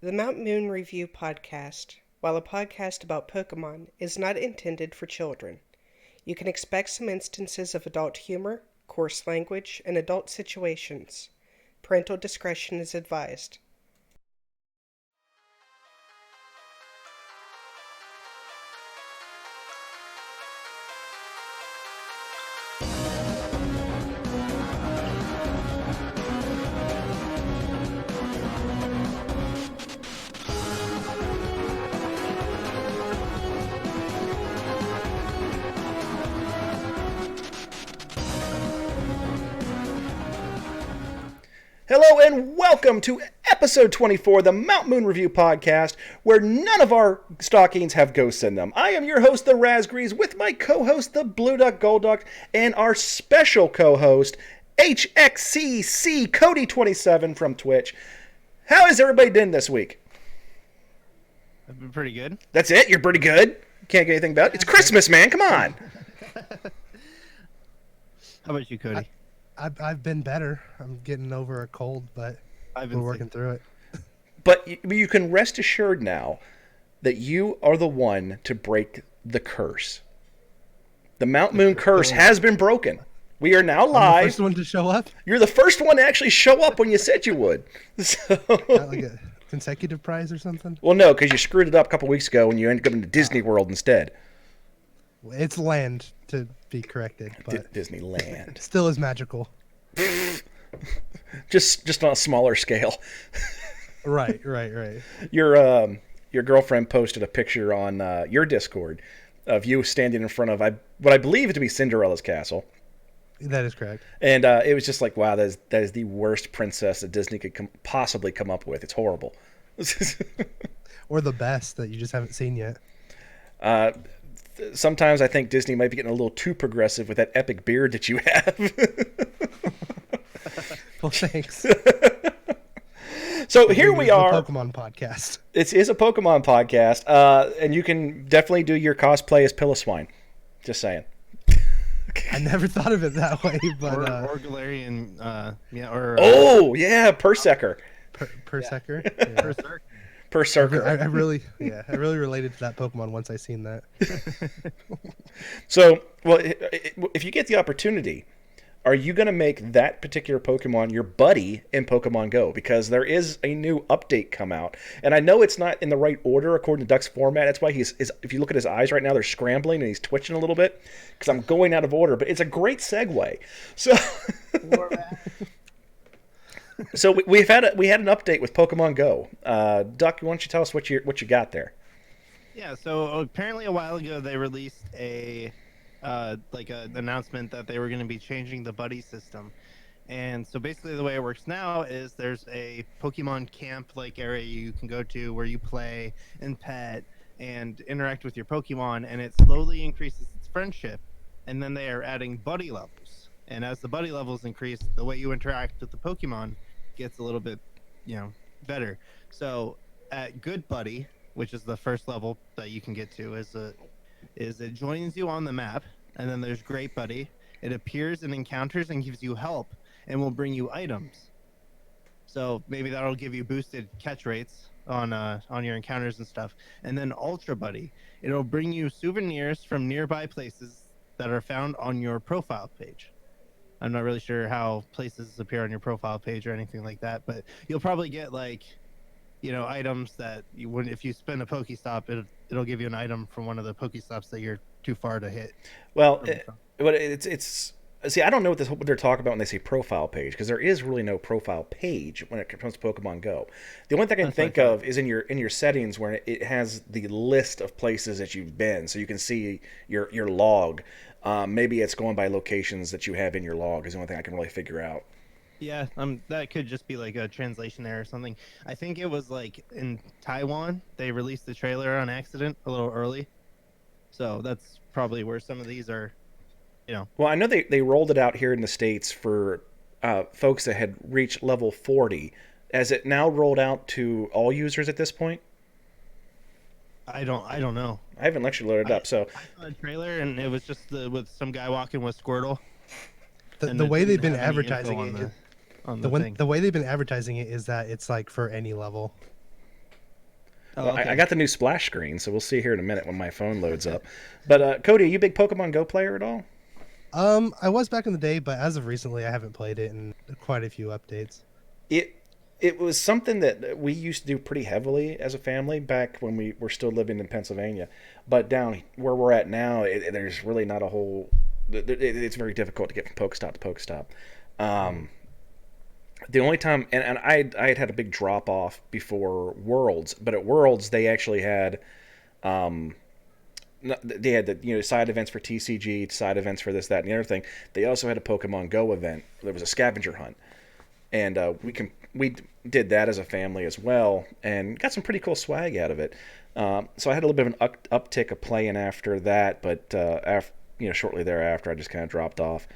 The Mount Moon Review podcast, while a podcast about Pokemon, is not intended for children. You can expect some instances of adult humor, coarse language, and adult situations. Parental discretion is advised. Hello and welcome to episode 24 of the Mount Moon Review podcast, where none of our stockings have ghosts in them. I am your host, the Razgrees, with my co-host, the Blue Duck Gold Duck, and our special co-host, HXCC Cody27 from Twitch. How is everybody doing this week? I've been pretty good. That's it? You're pretty good? Can't get anything about it? It's Christmas, man. Come on. How about you, Cody? I've been better. I'm getting over a cold, but we're working through it. But you can rest assured now that you are the one to break the curse. The Mount Moon curse has been broken. We are now live. I'm the first one to show up? You're the first one to actually show up when you said you would. So... Got like a consecutive prize or something? Well, no, because you screwed it up a couple weeks ago when you ended up in Disney World instead. It's land, to be corrected, but Disneyland. Still is magical. just on a smaller scale. Right. Your girlfriend posted a picture on your Discord of you standing in front of what I believe to be Cinderella's castle. That is correct. And it was just like, wow, that is the worst princess that Disney could possibly come up with. It's horrible. Or the best that you just haven't seen yet. Sometimes I think Disney might be getting a little too progressive with that epic beard that you have. Well, thanks. So here we are. The Pokemon podcast. It is a Pokemon podcast, and you can definitely do your cosplay as Piloswine. Just saying. I never thought of it that way, but or Galarian, oh yeah, Persecker. Persecker. Yeah. Yeah. Persecker. I really related to that Pokemon once I seen that. So, well, if you get the opportunity, are you going to make that particular Pokemon your buddy in Pokemon Go? Because there is a new update come out. And I know it's not in the right order according to Duck's format. That's why if you look at his eyes right now, they're scrambling and he's twitching a little bit because I'm going out of order. But it's a great segue. So, so we had an update with Pokemon Go. Duck, why don't you tell us what you got there? Yeah, so apparently a while ago they released an announcement that they were going to be changing the buddy system. And so basically the way it works now is there's a Pokemon camp like area you can go to where you play and pet and interact with your Pokemon, and it slowly increases its friendship. And then they are adding buddy levels. And as the buddy levels increase, the way you interact with the Pokemon gets a little bit, better. So at Good Buddy, which is the first level that you can get to, is it joins you on the map, and then there's Great Buddy. It appears in encounters and gives you help, and will bring you items. So maybe that'll give you boosted catch rates on your encounters and stuff. And then Ultra Buddy, it'll bring you souvenirs from nearby places that are found on your profile page. I'm not really sure how places appear on your profile page or anything like that, but you'll probably get items that you wouldn't if you spend a Pokestop. It'll give you an item from one of the Pokestops that you're too far to hit. Well, it's see, I don't know what they're talking about when they say profile page, because there is really no profile page when it comes to Pokemon Go. The only thing I can think of is in your settings where it has the list of places that you've been, so you can see your log. Maybe it's going by locations that you have in your log is the only thing I can really figure out. Yeah, that could just be like a translation error or something. I think it was like in Taiwan, they released the trailer on accident a little early. So that's probably where some of these are, Well, I know they rolled it out here in the States for folks that had reached level 40. Has it now rolled out to all users at this point? I don't know. I haven't actually loaded it up, so... I saw a trailer, and it was just with some guy walking with Squirtle. The way they've been advertising it, the way they've been advertising it is that it's like for any level. Oh, Well, okay. I got the new splash screen, so we'll see here in a minute when my phone loads up. But Cody, are you a big Pokemon Go player at all? I was back in the day, but as of recently, I haven't played it in quite a few updates. It it was something that we used to do pretty heavily as a family back when we were still living in Pennsylvania. But down where we're at now, there's really not a whole. It's very difficult to get from Pokestop to Pokestop. Um, the only time, and I had a big drop off before Worlds, but at Worlds they actually had um, they had the side events for TCG, side events for this, that, and the other thing. They also had a Pokemon Go event. There was a scavenger hunt, and we did that as a family as well, and got some pretty cool swag out of it. So I had a little bit of an uptick of playing after that, but shortly thereafter, I just kind of dropped off.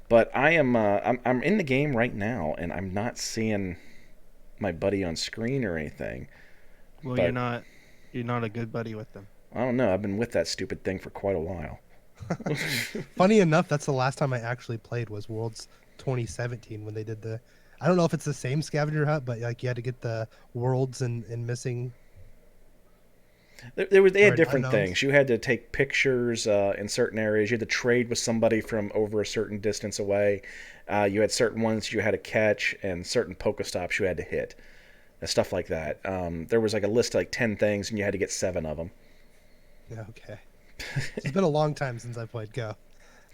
But I'm in the game right now, and I'm not seeing my buddy on screen or anything. Well, But you're not a good buddy with them. I don't know. I've been with that stupid thing for quite a while. Funny enough, that's the last time I actually played was Worlds 2017 when they did the. I don't know if it's the same scavenger hunt, but like you had to get the worlds and missing. They had Or different unknowns. things. You had to take pictures in certain areas. You had to trade with somebody from over a certain distance away. You had certain ones you had to catch and certain Pokestops you had to hit. And stuff like that. There was like a list of like 10 things, and you had to get 7 of them. Yeah, okay. It's been a long time since I played Go.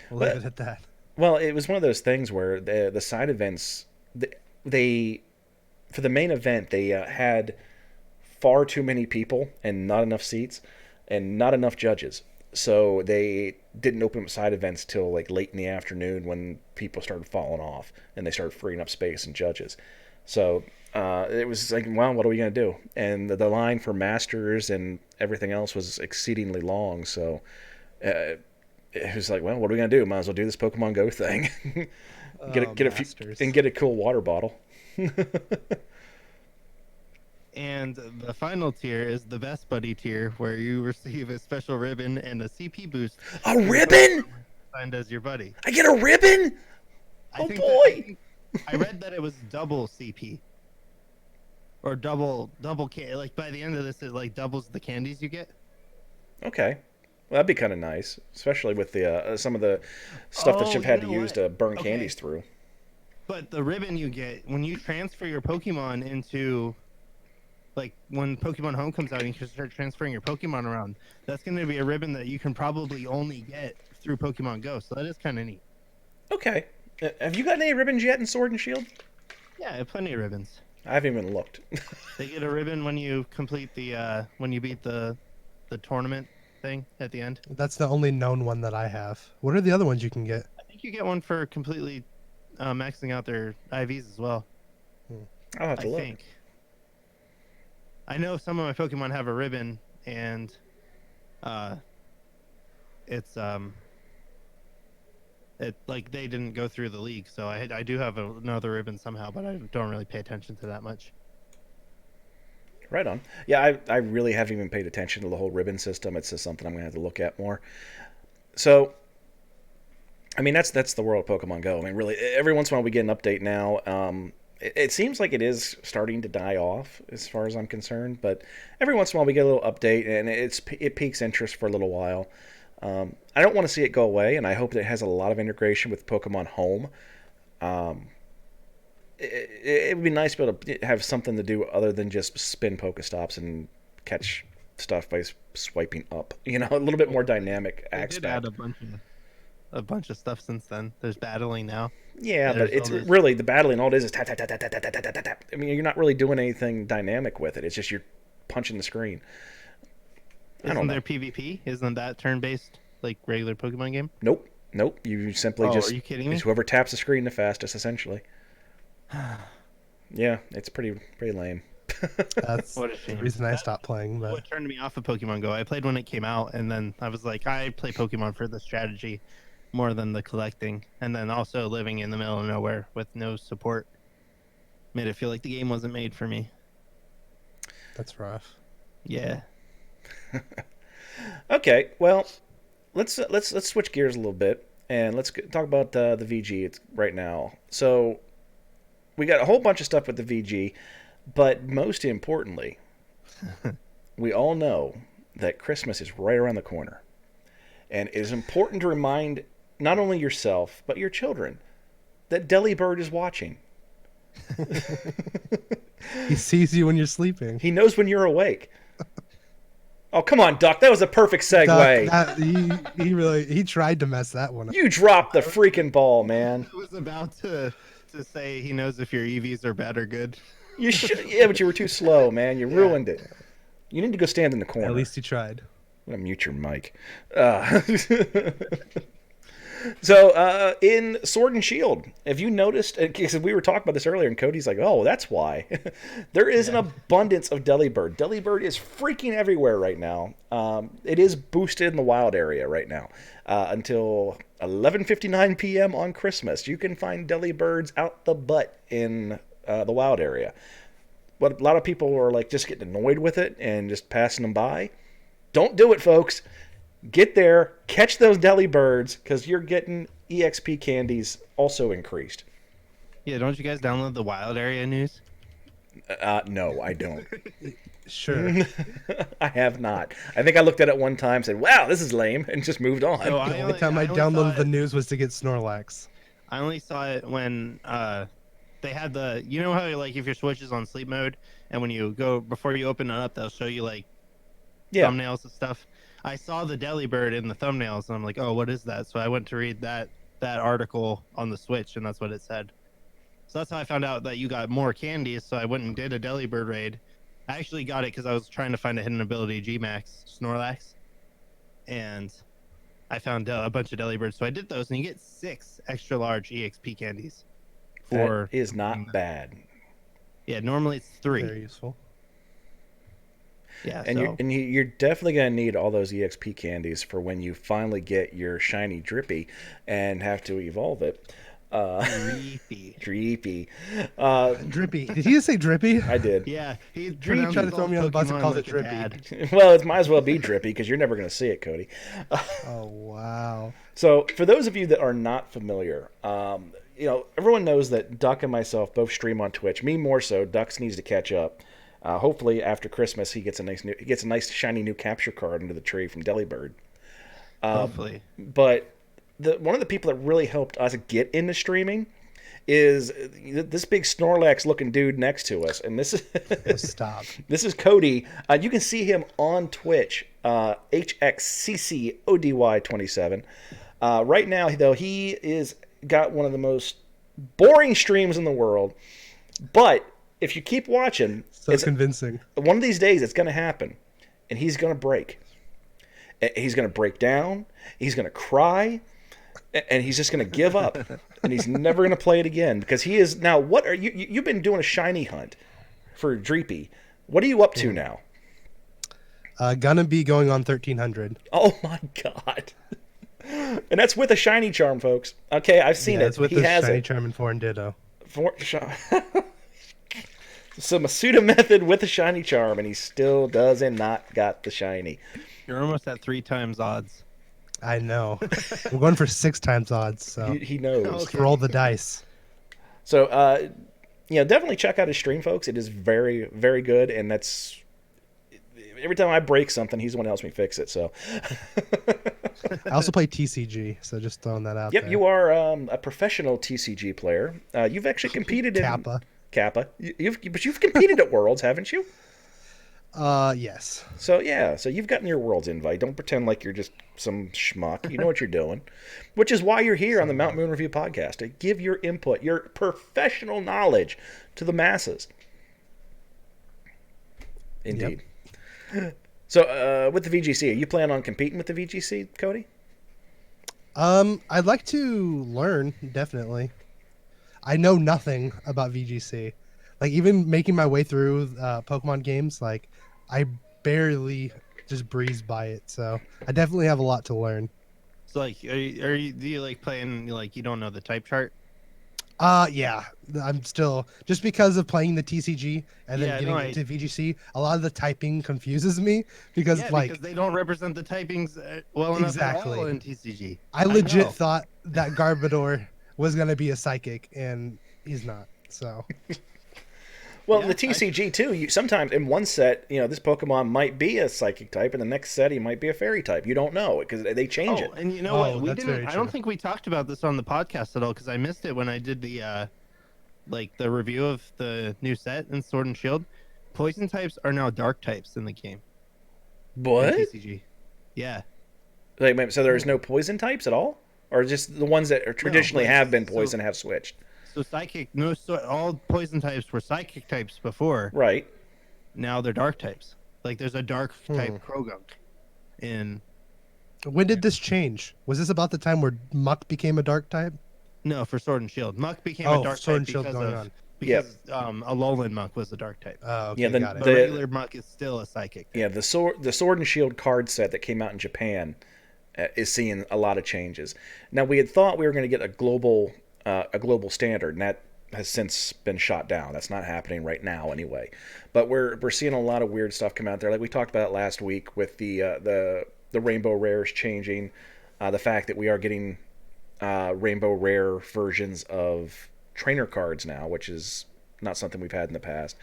We'll But- leave it at that. Well, it was one of those things where the side events, they for the main event, they had far too many people and not enough seats and not enough judges. So they didn't open up side events till like late in the afternoon when people started falling off and they started freeing up space and judges. So it was like, well, what are we going to do? And the line for masters and everything else was exceedingly long. So it was like, well, what are we going to do? Might as well do this Pokemon Go thing. get a few Masters. and get a cool water bottle. And the final tier is the best buddy tier, where you receive a special ribbon and a CP boost. A ribbon? Signed as your buddy. I get a ribbon? I Oh, think boy. I read that it was double CP. Or double like by the end of this it like doubles the candies you get. Okay. Well, that'd be kind of nice, especially with the some of the stuff that Oh, you've you had to know use what? to burn Okay. candies through. But the ribbon you get when you transfer your Pokemon into, like when Pokemon Home comes out and you can start transferring your Pokemon around, that's going to be a ribbon that you can probably only get through Pokemon Go. So that is kind of neat. Okay. Have you gotten any ribbons yet in Sword and Shield? Yeah, I have plenty of ribbons. I haven't even looked. They get a ribbon when you complete the when you beat the tournament thing at the end. That's the only known one that I have. What are the other ones you can get? I think you get one for completely maxing out their IVs as well. I'll have I to look. think. I know some of my Pokemon have a ribbon, and it's it like they didn't go through the league, so I do have another ribbon somehow, but I don't really pay attention to that much. Right on. Yeah, I really haven't even paid attention to the whole ribbon system. It's just something I'm going to have to look at more. So, I mean, that's the world of Pokemon Go. I mean, really, every once in a while we get an update now. It seems like it is starting to die off as far as I'm concerned, but every once in a while we get a little update, and it piques interest for a little while. I don't want to see it go away, and I hope that it has a lot of integration with Pokemon Home. It would be nice to be able to have something to do other than just spin Pokestops and catch stuff by swiping up. You know, a little bit more dynamic They did add aspect. a bunch of stuff since then. There's battling now. Yeah, but There's it's all this- really the battling. All it is tap tap tap tap tap tap tap tap tap. I mean, you're not really doing anything dynamic with it. It's just you're punching the screen. I don't Isn't know. there PvP? Isn't that turn-based like regular Pokemon game? Nope. You simply Oh, just are you kidding me? it's whoever taps the screen the fastest, essentially. Yeah, it's pretty lame. That's What a the shame. reason I stopped playing. But What turned me off of Pokemon Go? I played when it came out, and then I was like, I play Pokemon for the strategy more than the collecting. And then also living in the middle of nowhere with no support made it feel like the game wasn't made for me. that's rough. Yeah. Okay, well, let's switch gears a little bit and let's talk about the VG right now. So we got a whole bunch of stuff with the VG, but most importantly, we all know that Christmas is right around the corner. And it is important to remind not only yourself, but your children that Delibird is watching. He sees you when you're sleeping. He knows when you're awake. Oh, come on, Duck. That was a perfect segue. He tried to mess that one up. You dropped the freaking ball, man. I was about to say he knows if your EVs are bad or good. You should, yeah, but you were too slow, man. You ruined it. You need to go stand in the corner. At least he tried. I'm gonna mute your mic. So, in Sword and Shield, have you noticed? Because we were talking about this earlier, and Cody's like, "Oh, that's why." There is an abundance of Delibird. Delibird is freaking everywhere right now. It is boosted in the wild area right now until 11:59 p.m. on Christmas. You can find Delibirds out the butt in the wild area. But a lot of people are like just getting annoyed with it and just passing them by. Don't do it, folks. Get there, catch those Delibirds, because you're getting EXP candies also increased. Yeah, don't you guys download the wild area news? No, I don't. Sure. I have not. I think I looked at it one time, said, "Wow, this is lame," and just moved on. So The only time I only downloaded saw the it- news was to get Snorlax. I only saw it when they had the, you know how like if your Switch is on sleep mode and when you go before you open it up, they'll show you like Yeah. thumbnails and stuff. I saw the Delibird in the thumbnails and I'm like, oh, what is that? So I went to read that article on the Switch and that's what it said. So that's how I found out that you got more candies. So I went and did a Delibird raid. I actually got it because I was trying to find a hidden ability G-Max Snorlax, and I found a bunch of Delibirds. So I did those, and you get 6 extra large EXP candies. That is not bad. Yeah, normally it's 3. Very useful. Yeah, And so you're definitely going to need all those EXP candies for when you finally get your shiny Drippy and have to evolve it. creepy. Drippy. Drippy. Did he just say Drippy? I did. Yeah, he Tried to throw me on the bus and calls it Drippy. Well, it might as well be Drippy because you're never going to see it, Cody. Oh, wow. So, for those of you that are not familiar, everyone knows that Duck and myself both stream on Twitch. Me more so. Ducks needs to catch up. Hopefully, after Christmas, he gets a nice shiny new capture card under the tree from Delibird. Hopefully. But one of the people that really helped us get into streaming is this big Snorlax looking dude next to us, and this is Oh, stop. this is Cody. You can see him on Twitch, HXCCODY27. Right now, though, he is got one of the most boring streams in the world. But if you keep watching, So convincing. one of these days it's going to happen, and he's going to break. He's going to break down. He's going to cry, and he's just going to give up, and he's never going to play it again because he is now. What are you? You've been doing a shiny hunt for Dreepy. What are you up to now? Gonna be going on 1300. Oh my god! And that's with a shiny charm, folks. Okay, I've seen Yeah, it. it's with He the has shiny it. charm and foreign ditto. So Masuda method with a shiny charm, and he still does and not got the shiny. You're almost at 3 times odds. I know. I'm going for 6 times odds, so He knows. let's roll the dice. So, definitely check out his stream, folks. It is very, very good, and that's every time I break something, he's the one who helps me fix it. So, I also play TCG, so just throwing that out yep, there. you are a professional TCG player. You've actually competed in Kappa. But you've competed at Worlds, haven't you? Yes. So you've gotten your Worlds invite. Don't pretend like you're just some schmuck. You know what you're doing, which is why you're here on the Mount Moon Review podcast to give your input, your professional knowledge to the masses. Indeed. So with the VGC, are you planning on competing with the VGC, Cody? I'd like to learn, definitely. I know nothing about VGC. Like, even making my way through Pokemon games, like, I barely just breezed by it. So I definitely have a lot to learn. So, like, do you like playing, like, you don't know the type chart? Yeah. I'm still, just because of playing the TCG and then Yeah, getting no, into VGC, a lot of the typing confuses me because, because they don't represent the typings well enough at Exactly. all in TCG. I legit know. thought that Garbodor was going to be a psychic, and he's not. So Well, Yeah, the TCG too. You sometimes in one set, this Pokemon might be a Psychic type, and the next set he might be a Fairy type. You don't know because they change it. And you know Oh, what? We that's didn't. very I don't true. think we talked about this on the podcast at all because I missed it when I did the the review of the new set in Sword and Shield. Poison types are now dark types in the game. In What? TCG. Yeah. Like, so there's no poison types at all, or just the ones that are traditionally like, have been so- poison have switched. So psychic, all poison types were psychic types before. Right. Now they're dark types. Like there's a dark type Krogunk in. When did this change? Was this about the time where Muck became a dark type? No, for Sword and Shield. Muck became Oh, a dark Sword type and Shield because going of on. because Alolan Muck was a dark type. Oh, okay, Yeah, got But it. regular Muck is still a psychic. Yeah, the Sword and Shield card set that came out in Japan is seeing a lot of changes. Now we had thought we were going to get a global standard, and that has since been shot down. That's not happening right now anyway. But we're seeing a lot of weird stuff come out there. Like we talked about last week with the Rainbow Rares changing, the fact that we are getting Rainbow Rare versions of trainer cards now, which is not something we've had in the past.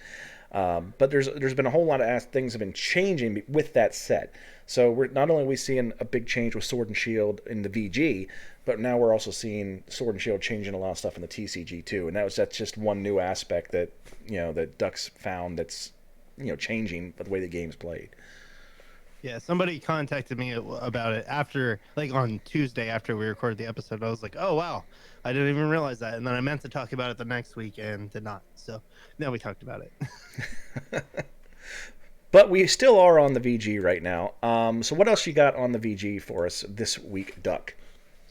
But there's been a whole lot of things have been changing with that set. So we're not only are we seeing a big change with Sword and Shield in the VG, but now we're also seeing Sword and Shield changing a lot of stuff in the TCG too. And that's just one new aspect that that Ducks found that's changing the way the game's played. Yeah, somebody contacted me about it after, like on Tuesday after we recorded the episode. I was like, oh, wow, I didn't even realize that. And then I meant to talk about it the next week and did not. So now we talked about it. But we still are on the VG right now. So what else you got on the VG for us this week, Duck?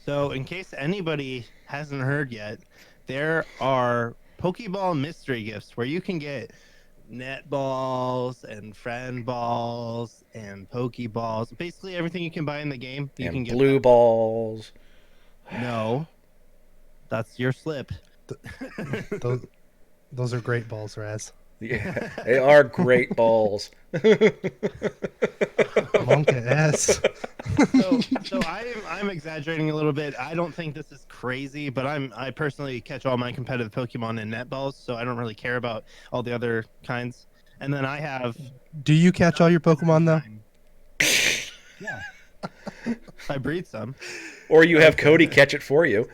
So in case anybody hasn't heard yet, there are Pokeball mystery gifts where you can get net balls and friend balls and Pokeballs. Basically everything you can buy in the game, you And can get blue that. balls. No, that's your slip. Those are great balls, Raz. Yeah, they are great balls. Monka S. So I'm exaggerating a little bit. I don't think this is crazy, but I personally catch all my competitive Pokemon in net balls, so I don't really care about all the other kinds. And then I have Do you catch all your Pokemon though? Yeah. I breed some. Or you have Cody catch it for you.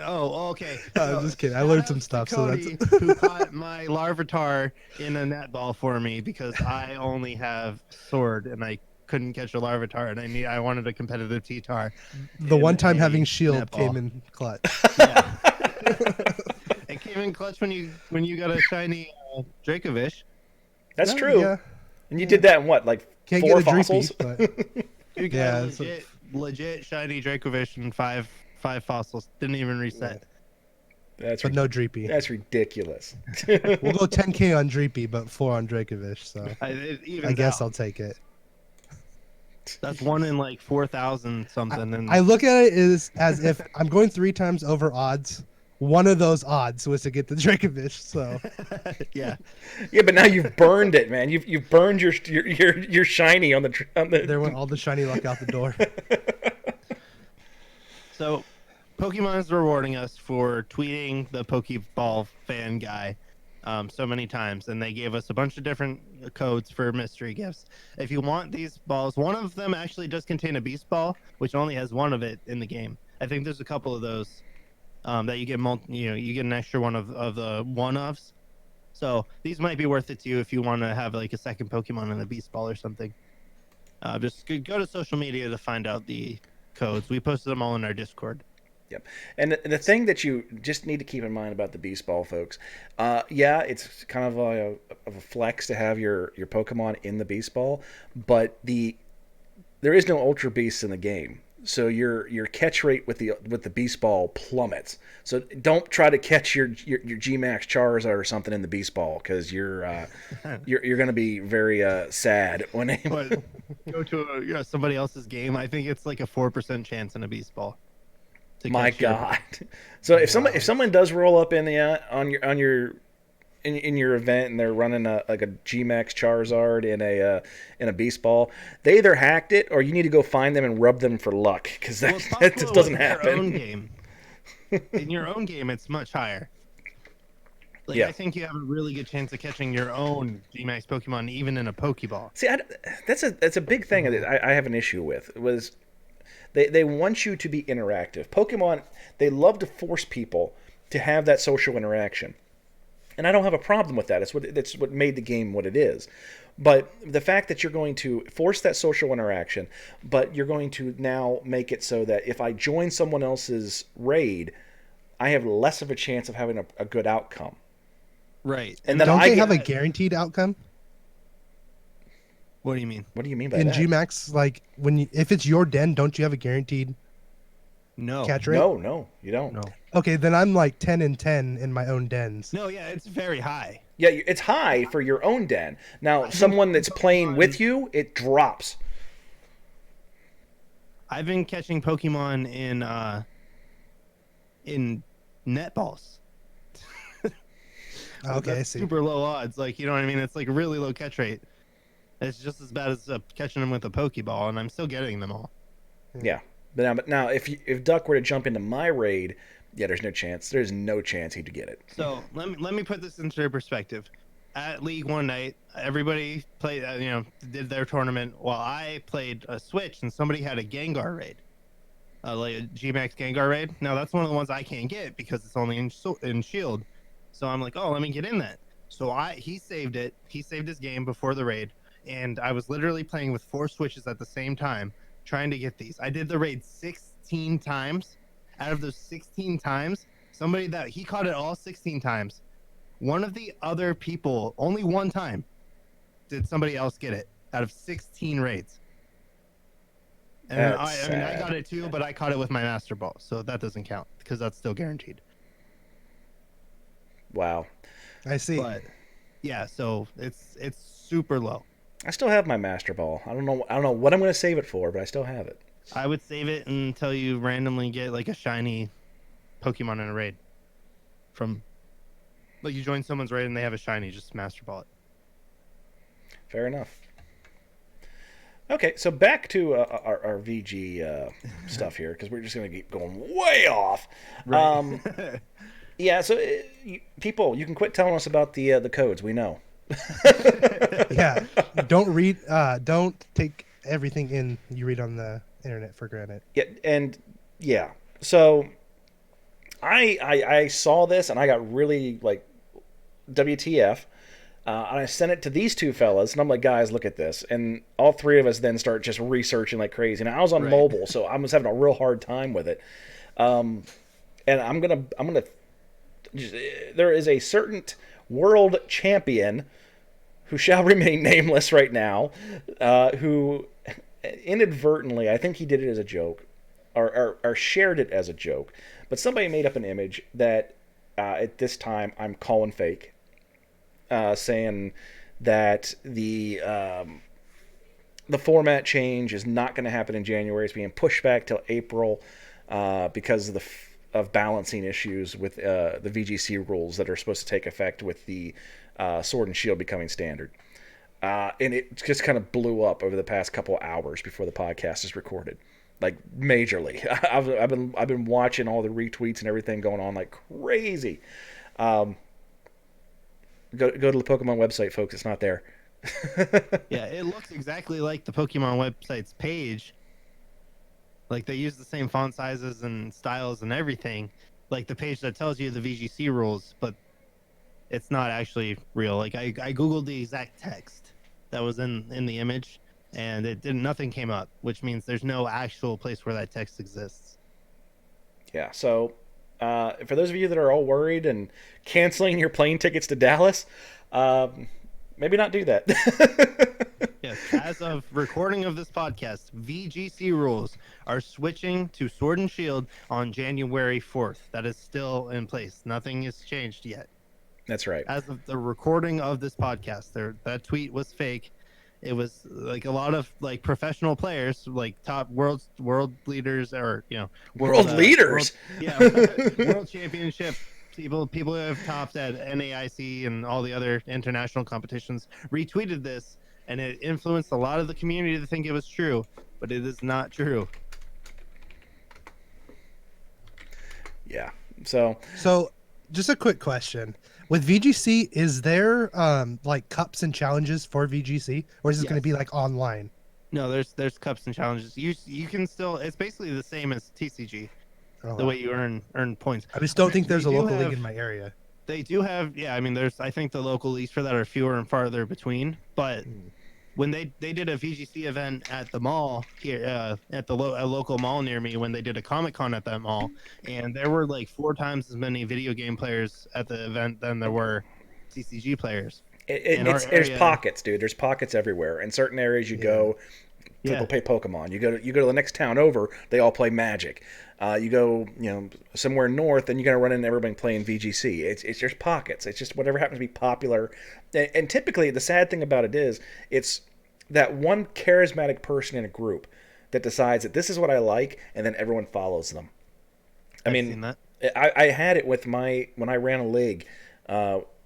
Oh, okay. I'm just kidding. I learned some stuff, so Cody, that's who caught my Larvitar in a net ball for me because I only have Sword and I couldn't catch a Larvitar and I wanted a competitive T-Tar. the in one time a having Shield net ball. came in clutch. Yeah. It came in clutch when you got a shiny Dracovish. That's Yeah, true. Yeah. And you did that in what, like Can't 4 get a fossils? Dreepy, but You Yeah, got it's legit shiny Dracovish and five fossils. Didn't even reset. That's but no Dreepy. That's ridiculous. We'll go 10k on Dreepy, but 4 on Dracovish. So Even I guess I'll take it. That's one in like 4,000 something. And I look at it as if I'm going 3 times over odds. One of those odds was to get the Dracovish. So yeah. Yeah, but now you've burned it, man. You've burned your shiny on the. there went all the shiny luck out the door. So, Pokemon is rewarding us for tweeting the Pokeball fan guy so many times, and they gave us a bunch of different codes for mystery gifts. If you want these balls, one of them actually does contain a Beast Ball, which only has one of it in the game. I think there's a couple of those that you get. You get an extra one of the one-ofs. So these might be worth it to you if you want to have like a second Pokemon and a Beast Ball or something. Just go to social media to find out the codes. We posted them all in our Discord. Yep. And the thing that you just need to keep in mind about the Beast Ball, folks, yeah, it's kind of a flex to have your Pokemon in the Beast Ball, but there is no Ultra Beasts in the game, so your catch rate with the Beast Ball plummets. So don't try to catch your G-Max Charizard or something in the Beast Ball because you're going to be very sad when they But go to somebody else's game. I think it's like a 4% chance in a Beast Ball. to My catch your- God! So if someone does roll up in the on your event and they're running a G-Max Charizard in a Beast Ball, they either hacked it or you need to go find them and rub them for luck because Well, that, it's that just possible doesn't in your own happen. game. In your own game, it's much higher. Like, Yeah. I think you have a really good chance of catching your own Gmax Pokemon even in a Pokeball. See, that's a big thing that I have an issue with. Was they want you to be interactive. Pokemon, they love to force people to have that social interaction. And I don't have a problem with that. That's what made the game what it is. But the fact that you're going to force that social interaction, but you're going to now make it so that if I join someone else's raid, I have less of a chance of having a good outcome. Right. And then Don't I they have a get, guaranteed outcome What do you mean? what do you mean by in that? Gmax? Like if it's your den, don't you have a guaranteed No. catch rate? No, you don't. No. Okay, then I'm like 10 and 10 in my own dens. No, yeah, it's very high. Yeah, it's high for your own den. Now, someone that's playing with you, it drops. I've been catching Pokemon in netballs. Okay, I That's see. super low odds. Like, you know what I mean? It's like a really low catch rate. It's just as bad as catching them with a Pokeball, and I'm still getting them all. Yeah. But now if Duck were to jump into my raid, yeah, there's no chance. There's no chance he'd get it. So let me put this into perspective. At League one night, everybody played, did their tournament while I played a Switch, and somebody had a Gengar raid, like a Gmax Gengar raid. Now that's one of the ones I can't get because it's only in Shield. So I'm like, oh, let me get in that. So he saved it. He saved his game before the raid, and I was literally playing with 4 Switches at the same time, trying to get these. I did the raid 16 times. Out of those 16 times, he caught it all 16 times. One of the other people, only one time, did somebody else get it out of 16 raids. And I got it too, but I caught it with my Master Ball, so that doesn't count because that's still guaranteed. Wow. I see. But yeah, so it's super low. I still have my Master Ball. I don't know what I'm going to save it for, but I still have it. I would save it until you randomly get like a shiny Pokemon in a raid. Like you join someone's raid and they have a shiny, just Master Ball it. Fair enough. Okay, so back to our VG stuff here, because we're just going to keep going way off. Right. Yeah, so people, you can quit telling us about the codes. We know. Yeah. Don't take everything you read on the internet for granted. Yeah, so I saw this and I got really like WTF. And I sent it to these two fellas, and I'm like, guys, look at this. And all three of us then start just researching like crazy. And I was on mobile, so I was having a real hard time with it. And I'm gonna. There is a certain world champion who shall remain nameless right now, who inadvertently, I think he did it as a joke, or shared it as a joke. But somebody made up an image that at this time I'm calling fake. Saying that the format change is not going to happen in January. It's being pushed back till April because of balancing issues with the VGC rules that are supposed to take effect with the Sword and Shield becoming standard. And it just kind of blew up over the past couple hours before the podcast is recorded, like majorly. I've been watching all the retweets and everything going on like crazy. Go to the Pokemon website, folks. It's not there. Yeah, it looks exactly like the Pokemon website's page. Like they use the same font sizes and styles and everything, like the page that tells you the VGC rules, but it's not actually real. Like I googled the exact text that was in the image, and nothing came up, which means there's no actual place where that text exists. Yeah. So for those of you that are all worried and canceling your plane tickets to Dallas, maybe not do that. Yes, as of recording of this podcast, VGC rules are switching to Sword and Shield on January 4th. That is still in place. Nothing has changed yet. That's right. As of the recording of this podcast, that tweet was fake. It was like a lot of like professional players, like top world leaders, or World leaders. World championship people who have topped at NAIC and all the other international competitions retweeted this, and it influenced a lot of the community to think it was true, but it is not true. Yeah. So Just a quick question. With VGC, is there like cups and challenges for VGC, or is this going to Yes. be like online? No, there's cups and challenges. You can still. It's basically the same as TCG. Oh, The wow. way you earn points. I just don't think there's They a do local league have- in my area. They do have, yeah. I mean, there's. I think the local leagues for that are fewer and farther between. But when they did a VGC event at the mall here, at the a local mall near me, when they did a Comic Con at that mall, and there were like 4 times as many video game players at the event than there were TCG players. In our There's area- pockets, dude. There's pockets everywhere. In certain areas, you go, people Yeah. play Pokemon. You go to the next town over, they all play Magic. You go, somewhere north, and you're gonna run into everybody playing VGC. It's just pockets. It's just whatever happens to be popular. And typically, the sad thing about it is, it's that one charismatic person in a group that decides that this is what I like, and then everyone follows them. I I've mean, seen that. I had it with when I ran a league.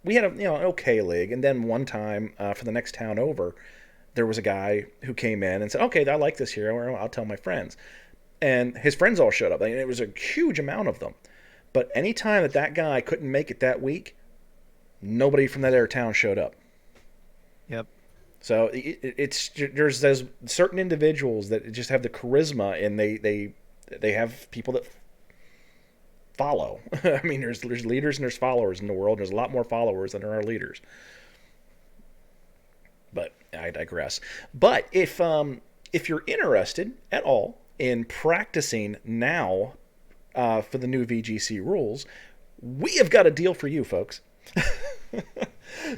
We had an okay league, and then one time for the next town over, there was a guy who came in and said, "Okay, I like this here. I'll tell my friends," and his friends all showed up. I mean, it was a huge amount of them. But any time that guy couldn't make it that week, nobody from that other town showed up. Yep. So there's those certain individuals that just have the charisma, and they have people that follow. I mean, there's leaders and there's followers in the world. There's a lot more followers than there are leaders. But I digress. But if you're interested at all in practicing now for the new VGC rules, we have got a deal for you, folks.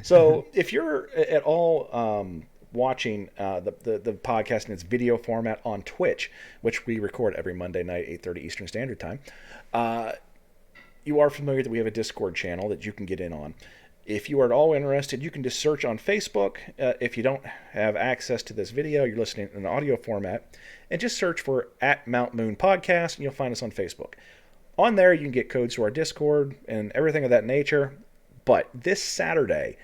So if you're at all watching the podcast in its video format on Twitch, which we record every Monday night, 8:30 Eastern Standard Time, you are familiar that we have a Discord channel that you can get in on. If you are at all interested, you can just search on Facebook. If you don't have access to this video, you're listening in an audio format, and just search for @MountMoon Podcast, and you'll find us on Facebook. On there, you can get codes to our Discord and everything of that nature. But this Saturday,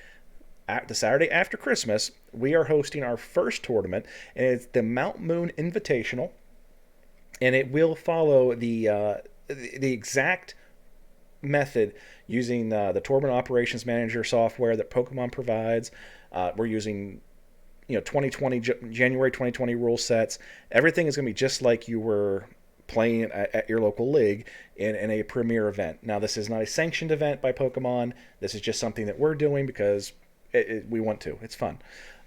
the Saturday after Christmas, we are hosting our first tournament, and it's the Mount Moon Invitational, and it will follow the exact method using the Tournament Operations Manager software that Pokemon provides. We're using 2020 January 2020 rule sets. Everything is going to be just like you were playing at your local league in a premier event. Now, this is not a sanctioned event by Pokemon. This is just something that we're doing because we want to. It's fun.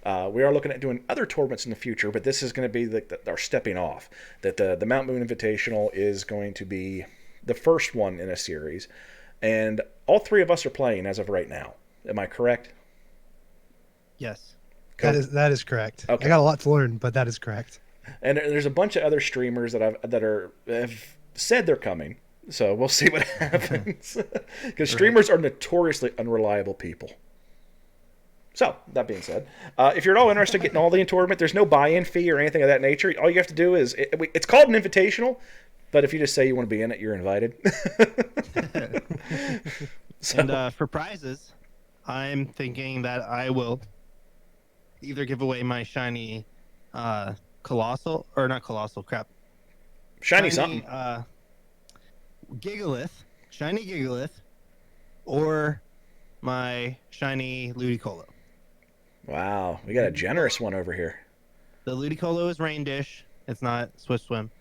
We are looking at doing other tournaments in the future, but this is going to be our stepping off. That the Mount Moon Invitational is going to be the first one in a series, and all three of us are playing as of right now. Am I correct? Yes. That is correct. Okay. I got a lot to learn, but that is correct. And there's a bunch of other streamers that have said they're coming, so we'll see what happens. Because streamers are notoriously unreliable people. So, that being said, if you're at all interested in getting all the tournament, there's no buy-in fee or anything of that nature. All you have to do is, it's called an invitational, but if you just say you want to be in it, you're invited. So, And for prizes, I'm thinking that I will either give away my shiny colossal, or not colossal, crap. shiny something. Gigalith, shiny Gigalith, or my shiny Ludicolo. Wow, we got a generous one over here. The Ludicolo is Rain Dish. It's not Swift Swim.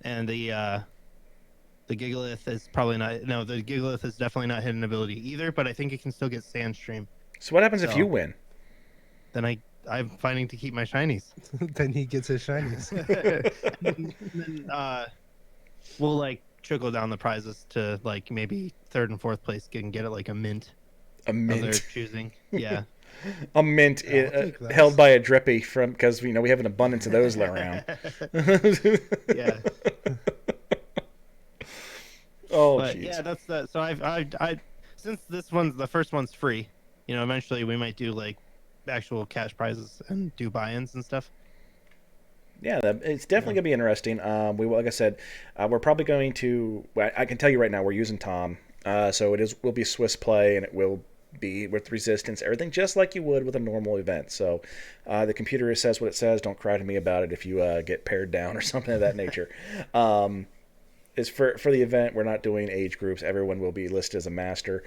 And the Gigalith is probably not. No, the Gigalith is definitely not hidden ability either. But I think it can still get Sandstream. So what happens if So- you win? Then I'm fighting to keep my shinies. Then he gets his shinies. And then we'll like trickle down the prizes to like maybe third and fourth place can get it like a mint A of their mint. choosing. Yeah. A mint Yeah, I'll take those. held by a drippy because we have an abundance of those around. Yeah. Oh, But jeez. yeah, that's that. So I since the first one's free, eventually we might do like actual cash prizes and do buy-ins and stuff. Yeah, it's definitely gonna be interesting. Like I said, we're probably going to. I can tell you right now, we're using Tom, so will be Swiss play, and it will be with resistance, everything just like you would with a normal event. So the computer says what it says. Don't cry to me about it if you get pared down or something of that nature. is for the event. We're not doing age groups. Everyone will be listed as a master,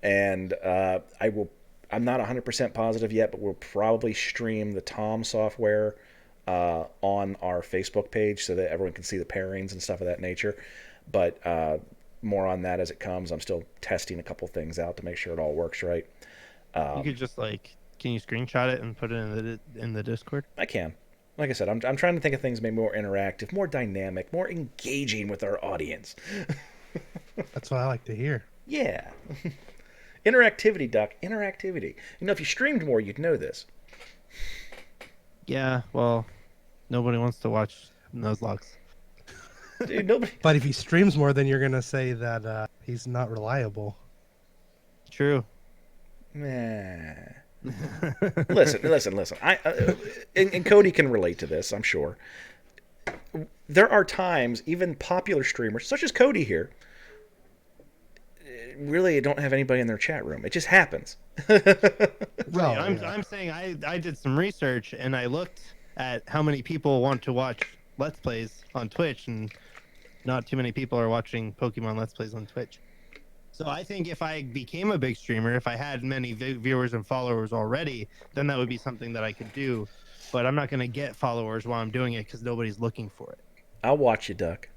and I'm not 100% positive yet, but we'll probably stream the Tom software on our Facebook page so that everyone can see the pairings and stuff of that nature. But more on that as it comes. I'm still testing a couple things out to make sure it all works right. You could just can you screenshot it and put it in the Discord? I can. Like I said, I'm trying to think of things maybe more interactive, more dynamic, more engaging with our audience. That's what I like to hear. Yeah. Interactivity, Duck. Interactivity. If you streamed more, you'd know this. Yeah, well, nobody wants to watch Nuzlocke. Dude, nobody. But if he streams more, then you're gonna say that he's not reliable. True. Nah. Listen. And Cody can relate to this, I'm sure. There are times, even popular streamers, such as Cody here, really don't have anybody in their chat room. It just happens. Well, I'm saying I did some research and I looked at how many people want to watch Let's Plays on Twitch, and not too many people are watching Pokemon Let's Plays on Twitch. So I think if I became a big streamer, if I had many viewers and followers already, then that would be something that I could do. But I'm not going to get followers while I'm doing it because nobody's looking for it. I'll watch you, Duck.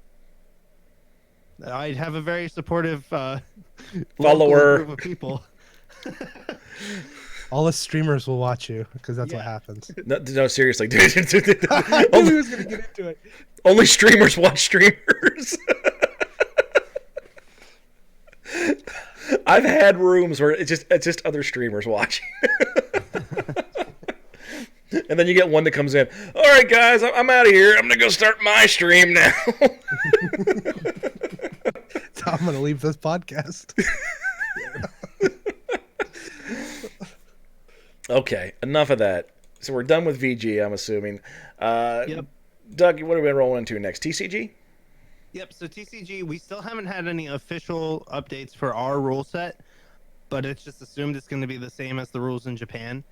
I'd have a very supportive follower group of people. all the streamers will watch you because that's what happens. No, seriously, dude. I knew he was gonna get into it. Only streamers watch streamers. I've had rooms where it's just other streamers watching. And then you get one that comes in. All right, guys, I'm out of here. I'm gonna go start my stream now. So I'm gonna leave this podcast. Okay, enough of that. So we're done with VG, I'm assuming. Yep. Doug, what are we rolling into next? TCG? Yep, so TCG, we still haven't had any official updates for our rule set, but it's just assumed it's going to be the same as the rules in Japan.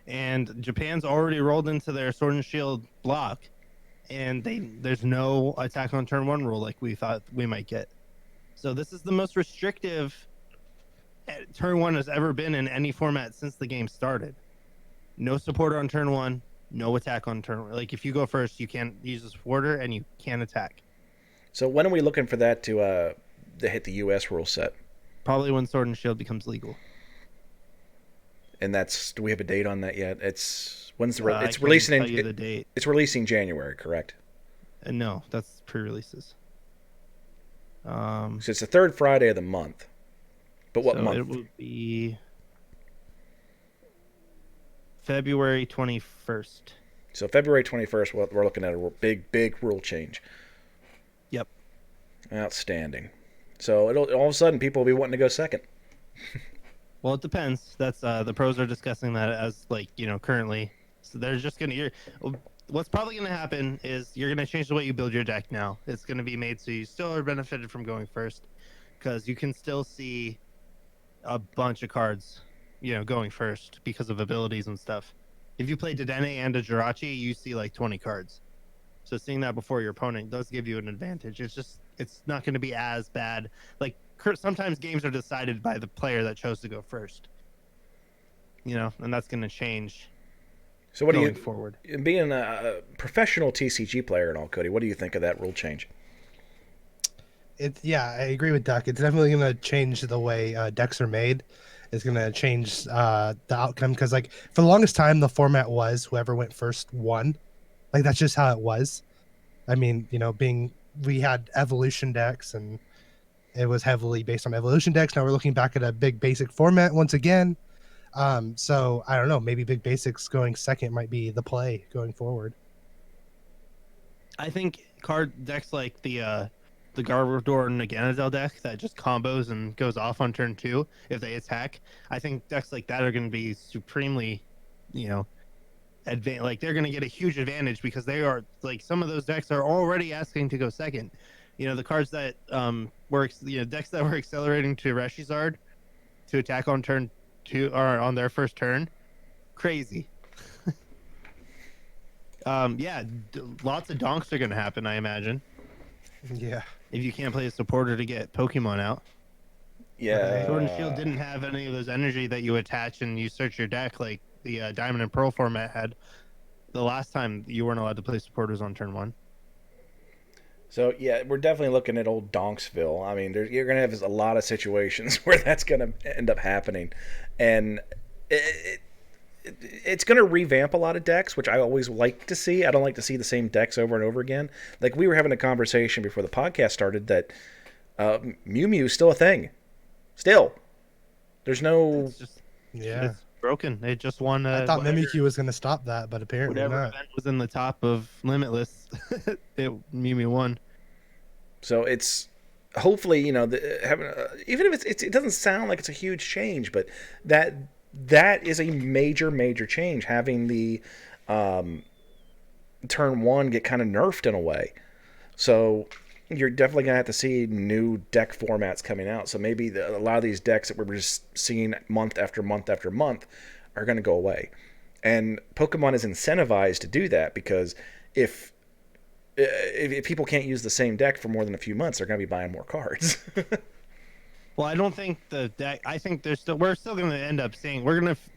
And Japan's already rolled into their Sword and Shield block, and there's no attack on turn 1 rule like we thought we might get. So this is the most restrictive turn 1 has ever been in any format since the game started. No supporter on turn 1, no attack on turn 1. Like, if you go first, you can't use a supporter, and you can't attack. So when are we looking for that to hit the U.S. rule set? Probably when Sword and Shield becomes legal. And do we have a date on that yet? It's it's I releasing tell you the date. It's releasing January, correct? No, that's pre-releases. So it's the third Friday of the month. But what month? It would be February 21st. So February 21st, we're looking at a big rule change. Yep. Outstanding. So all of a sudden people will be wanting to go second. Well, it depends. That's the pros are discussing that as currently. So they're just gonna. What's probably gonna happen is you're gonna change the way you build your deck now. It's gonna be made so you still are benefited from going first, because you can still see a bunch of cards, going first because of abilities and stuff. If you play Dedenne and a Jirachi, you see like 20 cards. So seeing that before your opponent does give you an advantage. It's not going to be as bad. Like, sometimes games are decided by the player that chose to go first. And that's going to change. So what going forward? Being a professional TCG player and all, Cody, what do you think of that rule change? I agree with Duck. It's definitely going to change the way decks are made. It's going to change the outcome because, for the longest time, the format was whoever went first won. That's just how it was. I mean, we had evolution decks, and it was heavily based on evolution decks. Now we're looking back at a big basic format once again. So I don't know. Maybe big basics going second might be the play going forward. I think card decks like the Garbodor and Naganadel deck that just combos and goes off on turn 2 if they attack. I think decks like that are going to be supremely, they're going to get a huge advantage because they are some of those decks are already asking to go second. The cards that decks that were accelerating to Reshizard to attack on turn 2 or on their first turn, crazy. Lots of donks are going to happen, I imagine. Yeah. if you can't play a supporter to get Pokemon out. Yeah. Sword and Shield didn't have any of those energy that you attach and you search your deck like the Diamond and Pearl format had. The last time you weren't allowed to play supporters on turn 1. So yeah, we're definitely looking at old Donksville. I mean, you're going to have a lot of situations where that's going to end up happening, and it's going to revamp a lot of decks, which I always like to see. I don't like to see the same decks over and over again. Like we were having a conversation before the podcast started that Mew Mew is still a thing. Still, there's no. It's just Yeah. it's broken. It just won. I thought Mimikyu was going to stop that, but apparently whatever not. event was in the top of Limitless, Mew Mew won. So it's hopefully having even if it doesn't sound like it's a huge change, but that is a major change, having the turn 1 get kind of nerfed in a way. So you're definitely gonna have to see new deck formats coming out. So maybe a lot of these decks that we're just seeing month after month after month are gonna go away, and Pokemon is incentivized to do that because if people can't use the same deck for more than a few months, they're going to be buying more cards. Well, I don't think the deck. I think we're still going to end up seeing.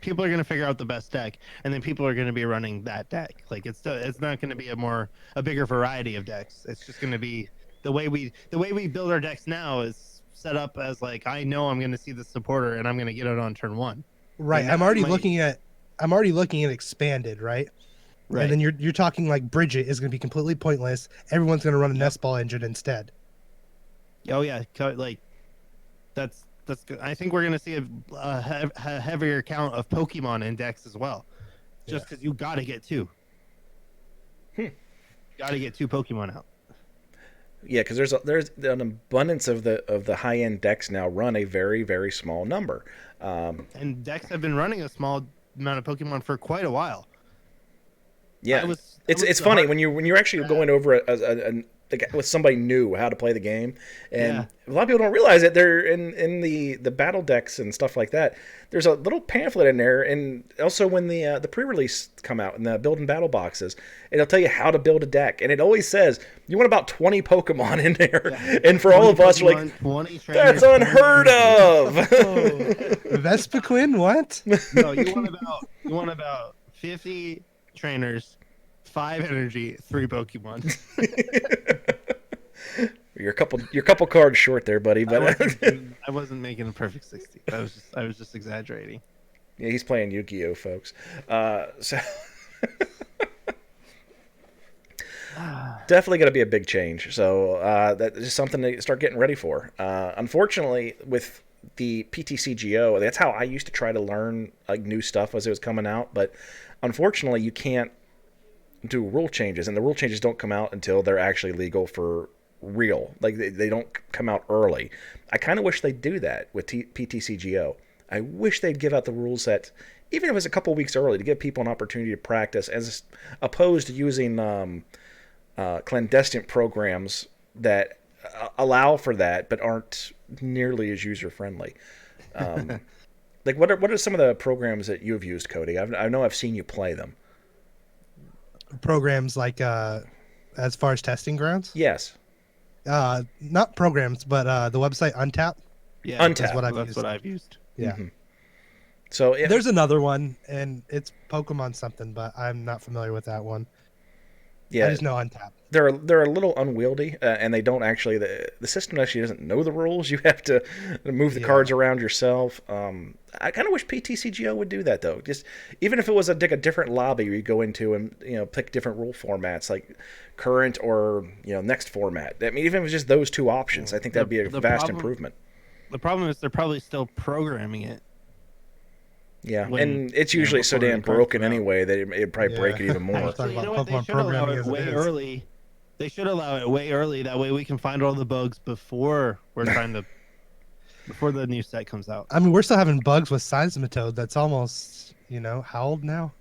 People are going to figure out the best deck, and then people are going to be running that deck. Like it's not going to be a bigger variety of decks. It's just going to be the way we build our decks now is set up as like I know I'm going to see the supporter and I'm going to get it on turn 1. Right. And I'm already that might- looking at expanded, right? Right. And then you're talking like Bridget is going to be completely pointless. Everyone's going to run a Nest Ball engine instead. Oh yeah, like that's good. I think we're gonna see a heavier count of Pokemon in decks as well, just because you got to get 2. Got to get 2 Pokemon out. Yeah, because there's an abundance of the high end decks now run a very, very small number. And decks have been running a small amount of Pokemon for quite a while. Yeah, That it's was funny hard- when you're actually going over with somebody new how to play the game, and Yeah. a lot of people don't realize that they're in the battle decks and stuff like that. There's a little pamphlet in there, and also when the pre-release come out in the build and battle boxes, it'll tell you how to build a deck, and it always says you want about 20 Pokemon in there, and for all of us, we're like, 20 that's trainers, unheard 20 of. Vespiquen, what? No, you want about 50 trainers, 5 energy, 3 Pokemon. You're a couple cards short there, buddy. But I wasn't making a perfect 60. I was just exaggerating. yeah, he's playing Yu-Gi-Oh, folks. So definitely going to be a big change. So that is something to start getting ready for. Unfortunately, with the PTCGO, that's how I used to try to learn like new stuff as it was coming out. But unfortunately, you can't do rule changes, and the rule changes don't come out until they're actually legal for real. Like they don't come out early. I kind of wish they'd do that with PTCGO. I wish they'd give out the rules that, even if it was a couple weeks early, to give people an opportunity to practice, as opposed to using clandestine programs that allow for that but aren't nearly as user friendly. Like what are some of the programs that you've used, Cody? I know I've seen you play them. Programs like as far as testing grounds? Yes. Not programs, but the website Untap. Yeah, Untap. that's That's what I've used. Yeah. Mm-hmm. So There's another one, and it's Pokemon something, but I'm not familiar with that one. yeah, I just know Untap. they're a little unwieldy, and they don't actually the system actually doesn't know the rules. You have to move the cards around yourself. I kind of wish PTCGO would do that though. Just even if it was a different lobby you go into and pick different rule formats like current or next format. I mean, even if it was just those two options, I think that'd be a vast improvement. The problem is they're probably still programming it. Yeah, when, and it's usually so before the damn cards broken come out. anyway that it'd probably break it even more. Talk Actually, you about know what? They Pokemon should allow programming it as it way is. early. They should allow it way early. That way we can find all the bugs before before the new set comes out. I mean, we're still having bugs with Seismitoad. That's almost, how old now?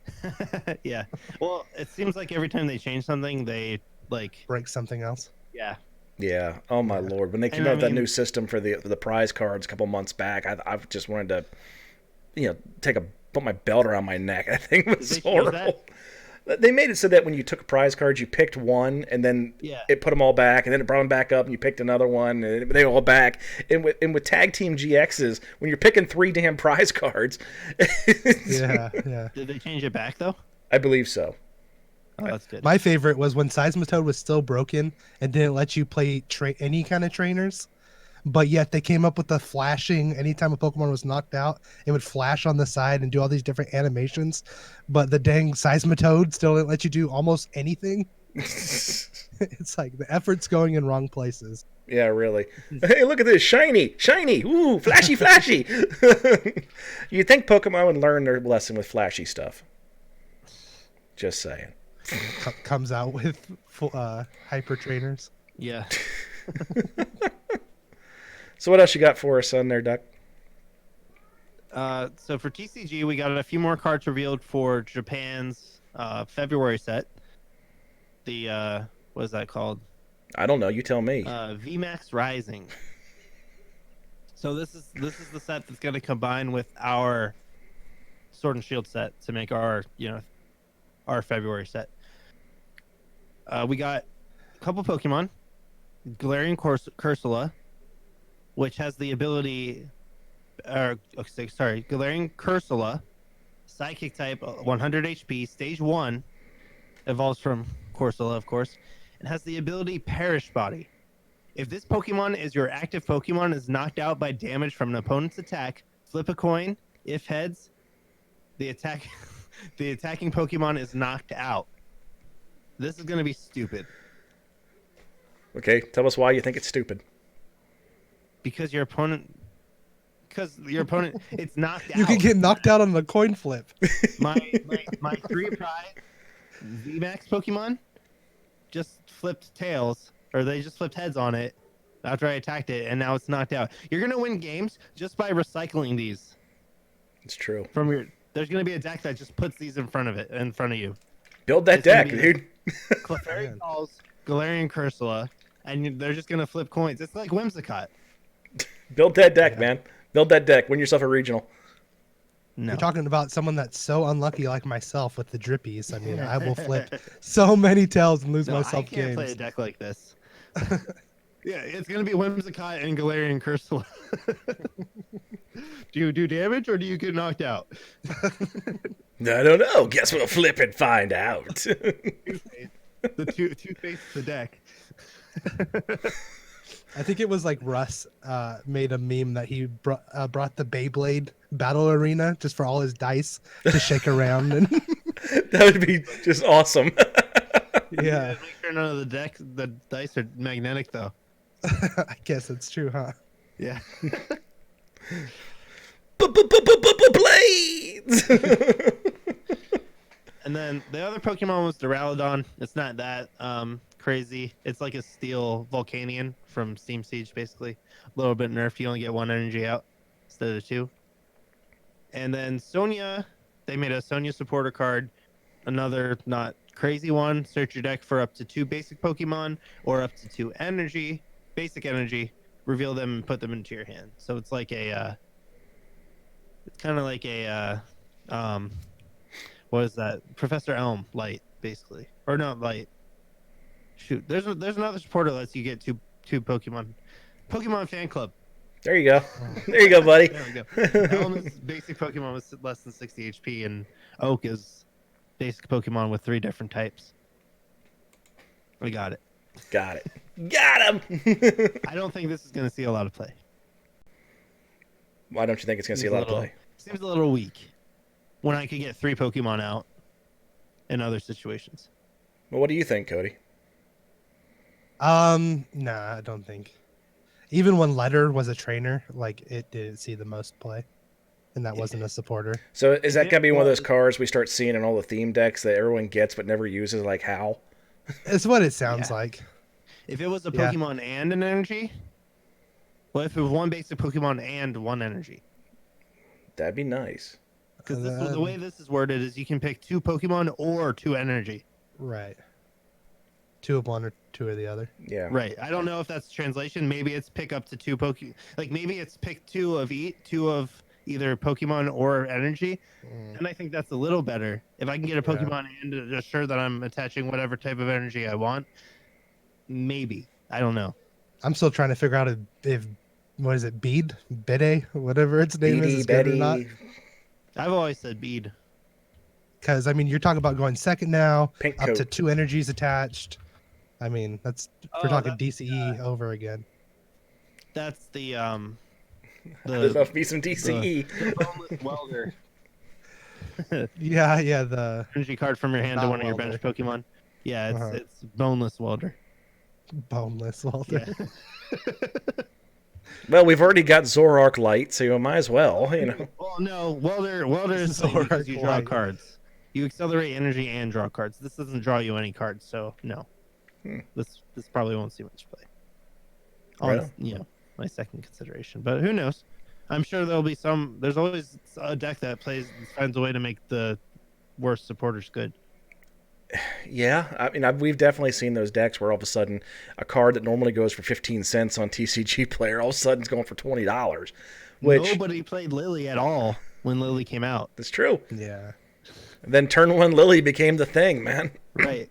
Yeah. Well, it seems like every time they change something, they Break something else. yeah. Yeah. Oh my lord! When they came And out I with that mean- new system for the prize cards a couple months back, I've just wanted to, put my belt around my neck. I think it was Did they change horrible. They made it so that when you took prize cards, you picked one, and then Yeah. it put them all back, and then it brought them back up, and you picked another one, and they all back. And with Tag Team GXs, when you're picking 3 damn prize cards, Yeah, yeah. Did they change it back though? I believe so. Oh, that's good. My favorite was when Seismitoad was still broken and didn't let you play any kind of trainers, but yet they came up with the flashing. Anytime a Pokemon was knocked out, it would flash on the side and do all these different animations. But the dang Seismitoad still didn't let you do almost anything. It's like the effort's going in wrong places. Yeah, really. Hey, look at this. Shiny. Shiny. Ooh, flashy, flashy. You'd think Pokemon would learn their lesson with flashy stuff. Just saying. Comes out with hyper trainers. Yeah. So what else you got for us on there, Duck? So for TCG, we got a few more cards revealed for Japan's February set. The what is that called? I don't know. You tell me. VMAX Rising. So this is the set that's going to combine with our Sword and Shield set to make our our February set. We got a couple Pokemon, Galarian Cursula, which has the ability, Galarian Cursula, Psychic type, 100 HP, stage 1, evolves from Cursula, of course, and has the ability Perish Body. If this Pokemon is your active Pokemon is knocked out by damage from an opponent's attack, flip a coin. If heads, the attacking Pokemon is knocked out. This is going to be stupid. Okay, tell us why you think it's stupid. Because your opponent, it's knocked out. You can get knocked out on the coin flip. my 3 Pride VMAX Pokemon just flipped tails, or they just flipped heads on it after I attacked it, and now it's knocked out. You're gonna win games just by recycling these It's true. from your. There's gonna be a deck that just puts these in front of you. Build that It's gonna deck, be- dude. Clefairy Man. Falls, Galarian Cursula, and they're just gonna flip coins. It's like Whimsicott. Build that deck, Yeah. man. Build that deck. Win yourself a regional. No. You're talking about someone that's so unlucky like myself with the drippies. I mean, I will flip so many tails and lose No, I myself can't play a games. deck like this. Yeah, it's gonna be Whimsicott and Galarian Cursula. Do you do damage or do you get knocked out? I don't know. Guess we'll flip and find out. The two face the deck. I think it was like Russ made a meme that he brought the Beyblade Battle Arena just for all his dice to shake around. And That would be just awesome. yeah, Make sure none of the dice are magnetic though. I guess it's true, huh? Yeah. Blades. And then the other Pokemon was Duraludon. It's not that crazy. It's like a steel Volcanion from Steam Siege, basically. A little bit nerfed. You only get 1 energy out instead of 2. And then Sonia, they made a Sonia supporter card. Another not crazy one. Search your deck for up to 2 basic Pokemon or up to 2 energy, basic energy. Reveal them and put them into your hand. So it's like a, it's kind of like a, what is that? Professor Elm light, basically, or not light. Shoot, there's another supporter that lets you get two Pokemon. Pokemon Fan Club. There you go. There you go, buddy. There we go. Elm is basic Pokemon with less than 60 HP, and Oak is basic Pokemon with 3 different types. We got it. Got it. Got him. I don't think this is going to see a lot of play. Why don't you think it's going to see a lot of play? Seems a little weak. When I could get 3 Pokemon out in other situations. Well, what do you think, Cody? Nah, I don't think. Even when Letter was a trainer, like it didn't see the most play, and that wasn't a supporter. So is that It going to be one of those was- cards we start seeing in all the theme decks that everyone gets but never uses, like Hal? It's what it sounds Yeah. like. If it was a Yeah. Pokemon and an energy, well, if it was 1 basic Pokemon and 1 energy. That'd be nice. Because And the way this is worded is you can pick 2 Pokemon or 2 energy. Right. 2 of one or 2 of the other. Yeah. Right. I don't know if that's translation. Maybe it's pick up to 2 Like maybe it's pick 2 of either Pokemon or energy, and I think that's a little better. If I can get a Pokemon and assure that I'm attaching whatever type of energy I want, maybe. I don't know. I'm still trying to figure out if what is it, Bede, whatever its name Beady, is good or not. Betty, I've always said bead. Because I mean, you're talking about going second now, Pink up coat. to 2 energies attached. I mean, we're Oh, talking that- DCE over again. That's the There's the must be some DCE. boneless welder Yeah, the energy card from your hand to Not one of your bench welder. Pokemon. Yeah, Uh-huh. it's boneless welder. boneless Walter. Yeah. Well, we've already got Zoroark Light, so you might as well, you know. Well, no, welder is like because you Zoroark draw Light. cards. You accelerate energy and draw cards. This doesn't draw you any cards, so no. This probably won't see much play. Right On, on. you know, my second consideration, but who knows? I'm sure there'll be some. There's always a deck that finds a way to make the worst supporters good. Yeah, I mean, we've definitely seen those decks where all of a sudden a card that normally goes for 15 cents on TCG Player all of a sudden is going for $20, which Nobody played Lily at all when Lily came out. is true. Yeah. Then turn 1 Lily became the thing, man. Right.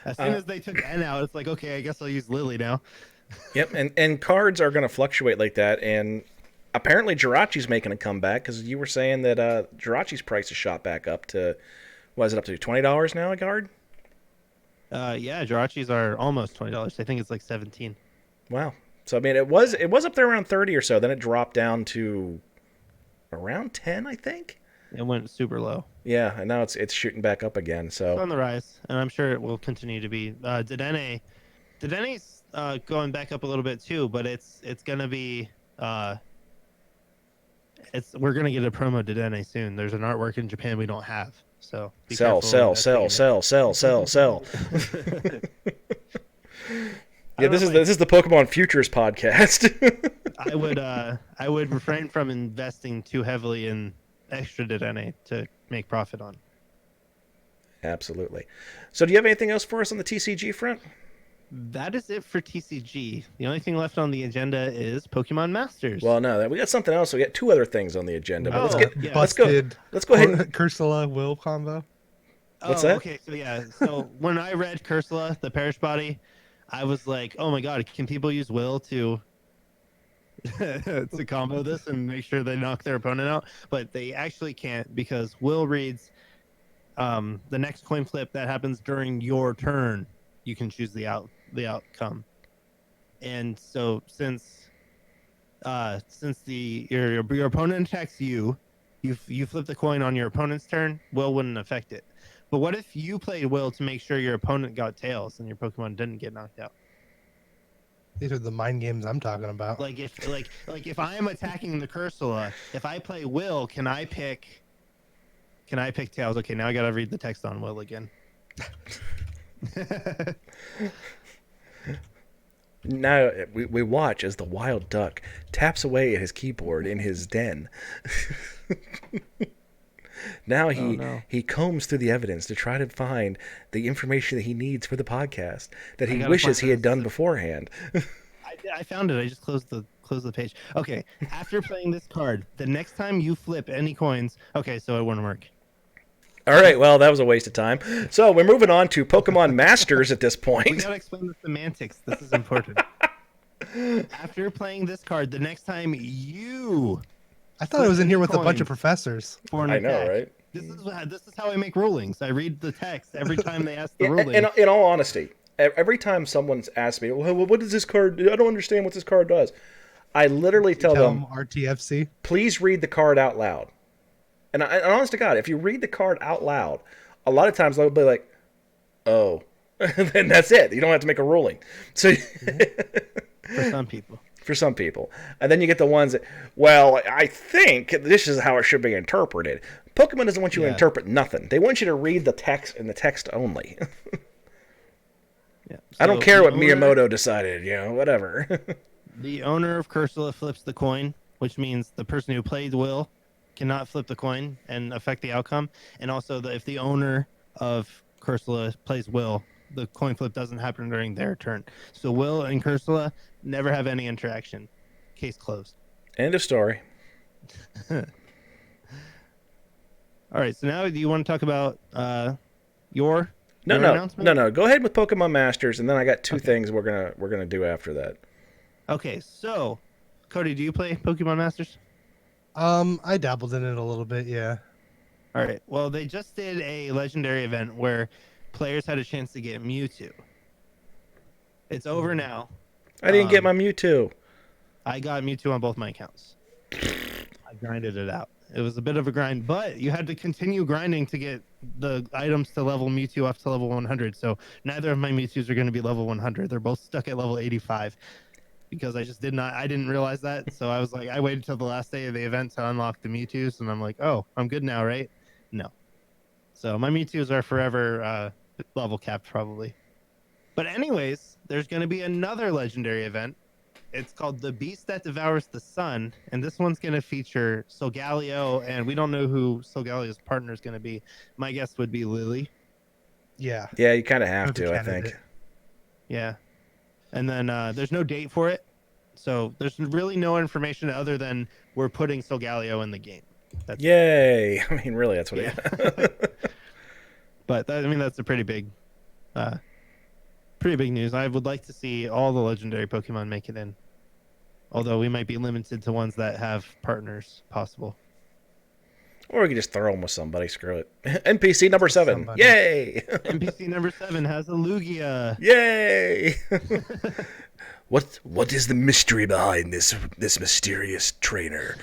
As soon as they took N out, it's like, okay, I guess I'll use Lily now. Yep, and cards are going to fluctuate like that, and apparently Jirachi's making a comeback because you were saying that Jirachi's price is shot back up to, what is it, up to $20 now a card? Yeah, Jirachis are almost $20. I think it's like 17. Wow. So I mean, it was up there around 30 or so. Then it dropped down to around 10, I think. It went super low. Yeah, and now it's shooting back up again. It's So on the rise, and I'm sure it will continue to be. Dedene's going back up a little bit too, but it's gonna be we're gonna get a promo Dedenne soon. There's an artwork in Japan we don't have, so be sell, careful sell, of sell, that sell, sell, sell, sell. I Yeah, don't this know, is the Pokemon Futures podcast. I would refrain from investing too heavily in extra Dedenne to make profit on. Absolutely. So do you have anything else for us on the TCG front? That is it for TCG. The only thing left on the agenda is Pokemon Masters. Well, no, we got something else. We got 2 other things on the agenda. But yeah. let's go ahead. And, Cursula will combo. what's that? Okay, so yeah, so when I read Cursula, the Parish Body, I was like, oh my god, can people use Will to to combo this and make sure they knock their opponent out? But they actually can't because Will reads the next coin flip that happens during your turn, you can choose the outcome. And so since your opponent attacks you flip the coin on your opponent's turn, Will wouldn't affect it. But what if you played Will to make sure your opponent got tails and your Pokemon didn't get knocked out? These are the mind games I'm talking about. Like if I am attacking the Cursula, if I play Will, can I pick tails? Okay, now I gotta read the text on Will again. Now we watch as the wild duck taps away at his keyboard in his den. Now he combs through the evidence to try to find the information that he needs for the podcast that he wishes he had done beforehand. I found it. I just closed the page. Okay, after playing this card, the next time you flip any coins, okay, so it wouldn't work. All right, well, that was a waste of time. So we're moving on to Pokemon Masters at this We point. gotta explain the semantics. This is important. After playing this card, the next time you I thought I was in here with a bunch coins. of professors. for an I know, attack, right? This is how I make rulings. I read the text every time they ask the In, ruling. in all honesty, every time someone's asked me, well, what does this card do? I don't understand what this card does. I literally tell them, RTFC. please read the card out loud. And honest to God, if you read the card out loud, a lot of times they'll be like, oh, and that's it. You don't have to make a ruling. So For some people. for some people. And then you get the ones that, well, I think this is how it should be interpreted. Pokemon doesn't want you to Yeah. interpret nothing. They want you to read the text and the text only. Yeah. I don't So care the what owner- Miyamoto decided, whatever. The owner of Cursula flips the coin, which means the person who played Will cannot flip the coin and affect the outcome. And also, if the owner of Cursula plays Will, the coin flip doesn't happen during their turn. So Will and Cursula never have any interaction. Case closed. End of story. All right, so now do you want to talk about your No, your no, announcement? no, no. Go ahead with Pokemon Masters, and then I got two things we're gonna do after that. Okay, so Cody, do you play Pokemon Masters? I dabbled in it a little bit, yeah. All right. Well, they just did a legendary event where players had a chance to get Mewtwo. It's over now. I didn't get my Mewtwo. I got Mewtwo on both my accounts. I grinded it out. It was a bit of a grind, but you had to continue grinding to get the items to level Mewtwo up to level 100. So neither of my Mewtwo's are going to be level 100. They're both stuck at level 85 because I just I didn't realize that. So I was like, I waited till the last day of the event to unlock the Mewtwo's, and I'm like, oh, I'm good now, right? No. So my Mewtwo's are forever level capped, probably. But anyways, there's going to be another legendary event. It's called The Beast That Devours the Sun, and this one's going to feature Solgaleo, and we don't know who Solgaleo's partner is going to be. My guess would be Lily. Yeah. Yeah, you kind of have Perfect to, I think. candidate. Yeah. And then there's no date for it, so there's really no information other than we're putting Solgaleo in the game. That's Yay! I mean, really, that's what it. But I mean, that's a pretty big news. I would like to see all the legendary Pokemon make it in. Although we might be limited to ones that have partners possible. Or we could just throw them with somebody. Screw it. NPC number 7. Somebody. Yay! NPC number 7 has a Lugia. Yay! What is the mystery behind this mysterious trainer?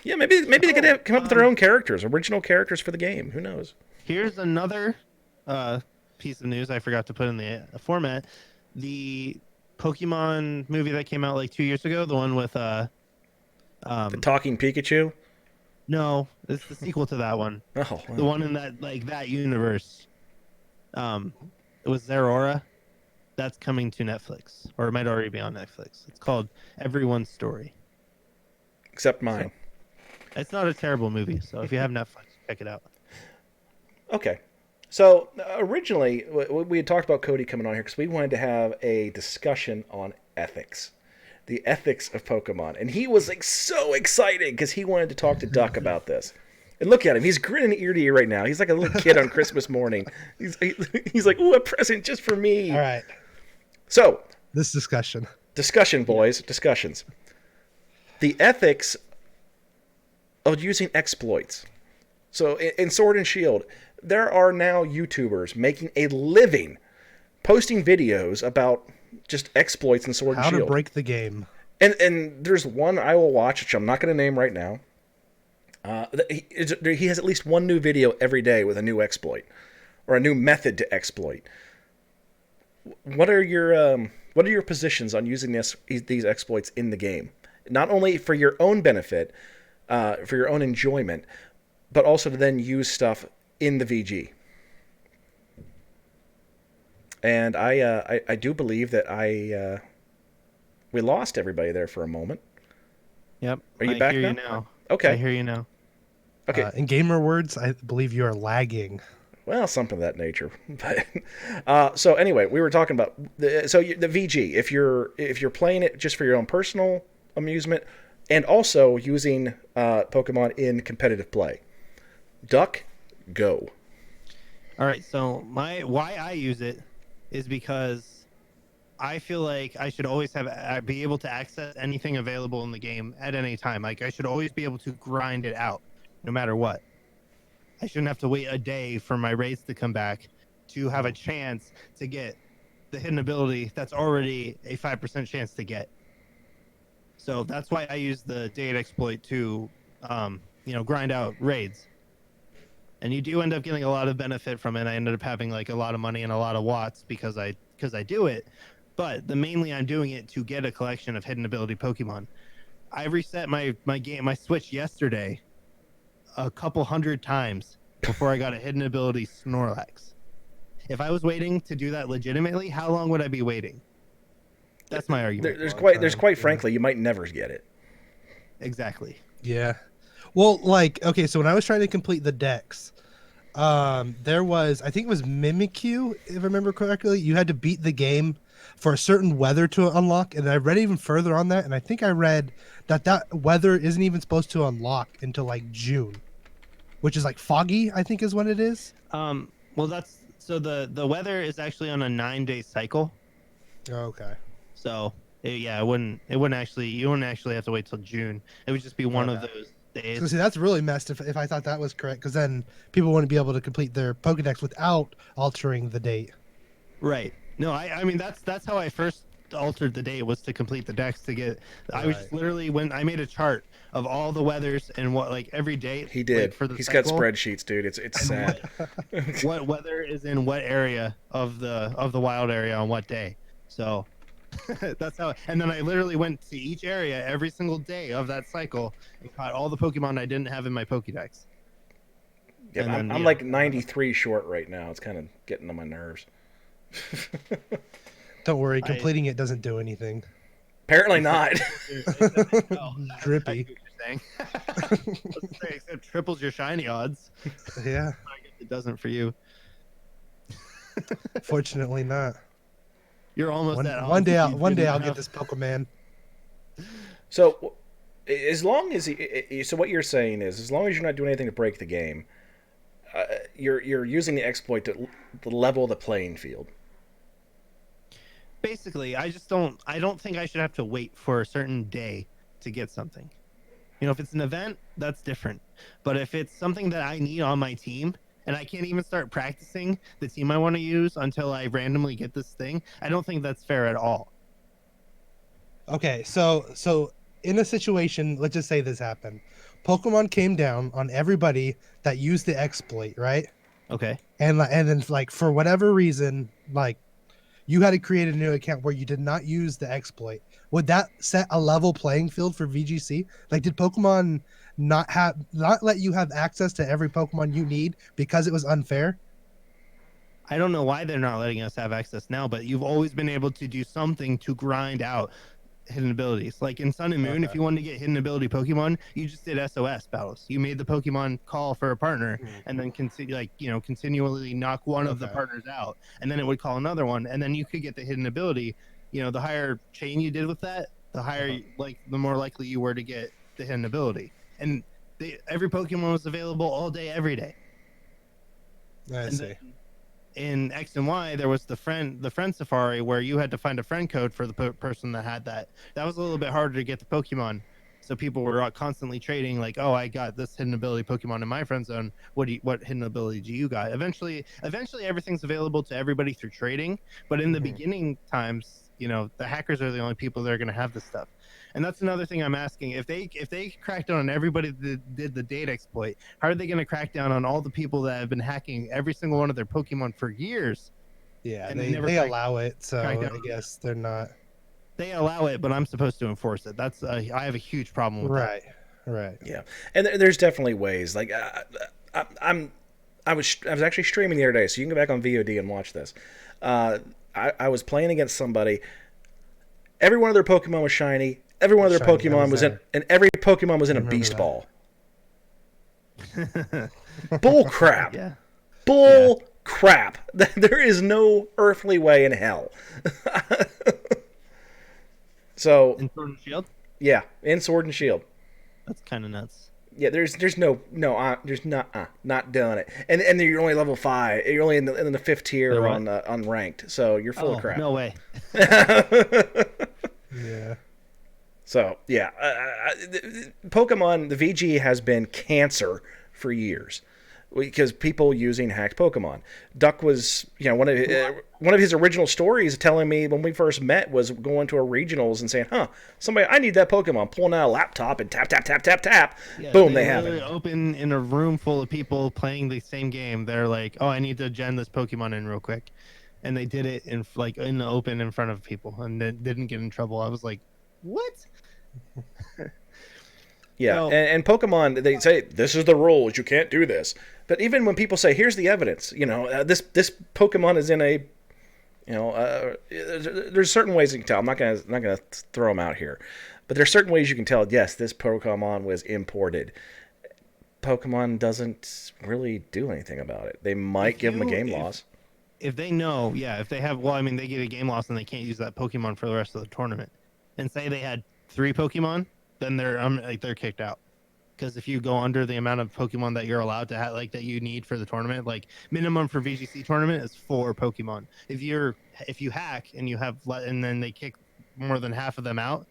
Yeah, maybe they could come up with their own characters, original characters for the game. Who knows? Here's another piece of news I forgot to put in the format. The Pokemon movie that came out like 2 years ago, the one with The talking Pikachu. no, it's the sequel to that one. Oh, The one in that universe. It was Zeraora. That's coming to Netflix, or it might already be on Netflix. It's called Everyone's Story. except mine. It's not a terrible movie, so if you have Netflix, check it out. Okay. So originally, we had talked about Cody coming on here because we wanted to have a discussion on ethics, the ethics of Pokemon, and he was like so excited because he wanted to talk to Duck about this. And look at him; he's grinning ear to ear right now. He's like a little kid on Christmas morning. He's like, "Ooh, a present just for me." All right. So This discussion. discussion, boys, discussions. The ethics of using exploits. So in Sword and Shield, there are now YouTubers making a living posting videos about just exploits in Sword How and to Shield. break the game. And there's one I will watch, which I'm not going to name right now. He has at least one new video every day with a new exploit or a new method to exploit. What are your positions on using these exploits in the game? Not only for your own benefit, for your own enjoyment, but also to then use stuff in the VG. And I do believe that we lost everybody there for a moment. Yep. Are you I back hear now? You now? Okay. I hear you now. Okay. In gamer words, I believe you are lagging. Well, something of that nature. But so anyway, we were talking about the VG. If you're playing it just for your own personal amusement, and also using Pokemon in competitive play, Duck, go. All right. So why I use it is because I feel like I should always be able to access anything available in the game at any time. Like I should always be able to grind it out, no matter what. I shouldn't have to wait a day for my raids to come back to have a chance to get the hidden ability that's already a 5% chance to get. So that's why I use the data exploit to, grind out raids. And you do end up getting a lot of benefit from it. I ended up having like a lot of money and a lot of watts because I do it. But mainly I'm doing it to get a collection of hidden ability Pokemon. I reset my Switch yesterday a couple hundred times before I got a hidden ability Snorlax. If I was waiting to do that legitimately, how long would I be waiting? That's my argument. There's quite frankly, you might never get it. Exactly. Yeah. Well, like, okay, so when I was trying to complete the decks, There was, I think it was Mimikyu, if I remember correctly. You had to beat the game for a certain weather to unlock, and I read even further on that, and I think I read that that weather isn't even supposed to unlock until like June, which is like foggy, I think is what it is. Well, that's so the weather is actually on a 9-day cycle. Okay. So yeah, it wouldn't actually you wouldn't actually have to wait till June. It would just be one of those days. So see, that's really messed if I thought that was correct, because then people wouldn't be able to complete their Pokedex without altering the date. Right. No, I mean that's how I first altered the date, was to complete the decks to get. I was just literally, when I made a chart of all the weathers and what, like, every date He did. like, for the He's cycle, got spreadsheets, dude. It's sad. what weather is in what area of the wild area on what day. So that's how. And then I literally went to each area every single day of that cycle and caught all the Pokemon I didn't have in my Pokédex. Yeah, And then, I'm yeah. like 93 short right now. It's kind of getting on my nerves. Don't worry, completing it doesn't do anything. Apparently not. Oh, Drippy. I was gonna say, except triples your shiny odds. Yeah, I guess it doesn't for you. fortunately not. You're almost One, at one day, odds. one day You I'll didn't get this Pokemon. So, as long as so what you're saying is, as long as you're not doing anything to break the game, you're using the exploit to level the playing field. Basically, I don't think I should have to wait for a certain day to get something. You know, if it's an event, that's different. But if it's something that I need on my team and I can't even start practicing the team I want to use until I randomly get this thing, I don't think that's fair at all. Okay, so in a situation, let's just say this happened. Pokemon came down on everybody that used the exploit, right? Okay. And then like for whatever reason, like you had to create a new account where you did not use the exploit. Would that set a level playing field for VGC? Like, did Pokemon not let you have access to every Pokemon you need because it was unfair? I don't know why they're not letting us have access now, but you've always been able to do something to grind out hidden abilities. Like in Sun and Moon, if you wanted to get hidden ability Pokemon, you just did SOS battles. You made the Pokemon call for a partner and then continually knock one of the partners out, and then it would call another one, and then you could get the hidden ability. You know, the higher chain you did with that, the higher the more likely you were to get the hidden ability. And every Pokemon was available all day, every day. I see. In X and Y, there was the friend safari where you had to find a friend code for the person that had that. That was a little bit harder to get the Pokemon, so people were constantly trading. Like, oh, I got this hidden ability Pokemon in my friend zone. What hidden ability do you got? Eventually, everything's available to everybody through trading. But in the beginning times, you know, the hackers are the only people that are going to have this stuff. And that's another thing I'm asking. If they crack down on everybody that did the data exploit, how are they going to crack down on all the people that have been hacking every single one of their Pokemon for years? Yeah, and they allow it, so I guess they're not. They allow it, but I'm supposed to enforce it. That's I have a huge problem with that. Right. Yeah, and there's definitely ways. Like I was actually streaming the other day, so you can go back on VOD and watch this. I was playing against somebody. Every one of their Pokemon was shiny. Every one of their Pokemon was in, and every Pokemon was in a Beast Ball. Bull crap. Yeah. Bull crap. There is no earthly way in hell. So in Sword and Shield. Yeah, in Sword and Shield. That's kind of nuts. Yeah, there's not doing it, and you're only level 5. You're only in the 5th tier on unranked, so you're full of crap. No way. Yeah. So yeah, Pokemon, the VG has been cancer for years because people using hacked Pokemon. Duck was, one of his original stories telling me when we first met was going to a regionals and saying, somebody, I need that Pokemon, pulling out a laptop and tap, tap, tap, tap, tap. Yeah, boom, they have it. Open in a room full of people playing the same game. They're like, oh, I need to gen this Pokemon in real quick. And they did it in the open in front of people and they didn't get in trouble. I was like, what? Yeah, and Pokemon, they say, this is the rules, you can't do this. But even when people say, here's the evidence, this Pokemon is in a, there's certain ways you can tell. I'm not gonna throw them out here. But there's certain ways you can tell, yes, this Pokemon was imported. Pokemon doesn't really do anything about it. They might give them a game loss. If they know, yeah, if they have, well, I mean, they get a game loss and they can't use that Pokemon for the rest of the tournament. And say they had 3 Pokemon, then they're kicked out. Because if you go under the amount of Pokemon that you're allowed to have, like that you need for the tournament, like minimum for VGC tournament is 4 Pokemon. If you hack and you have and then they kick more than half of them out,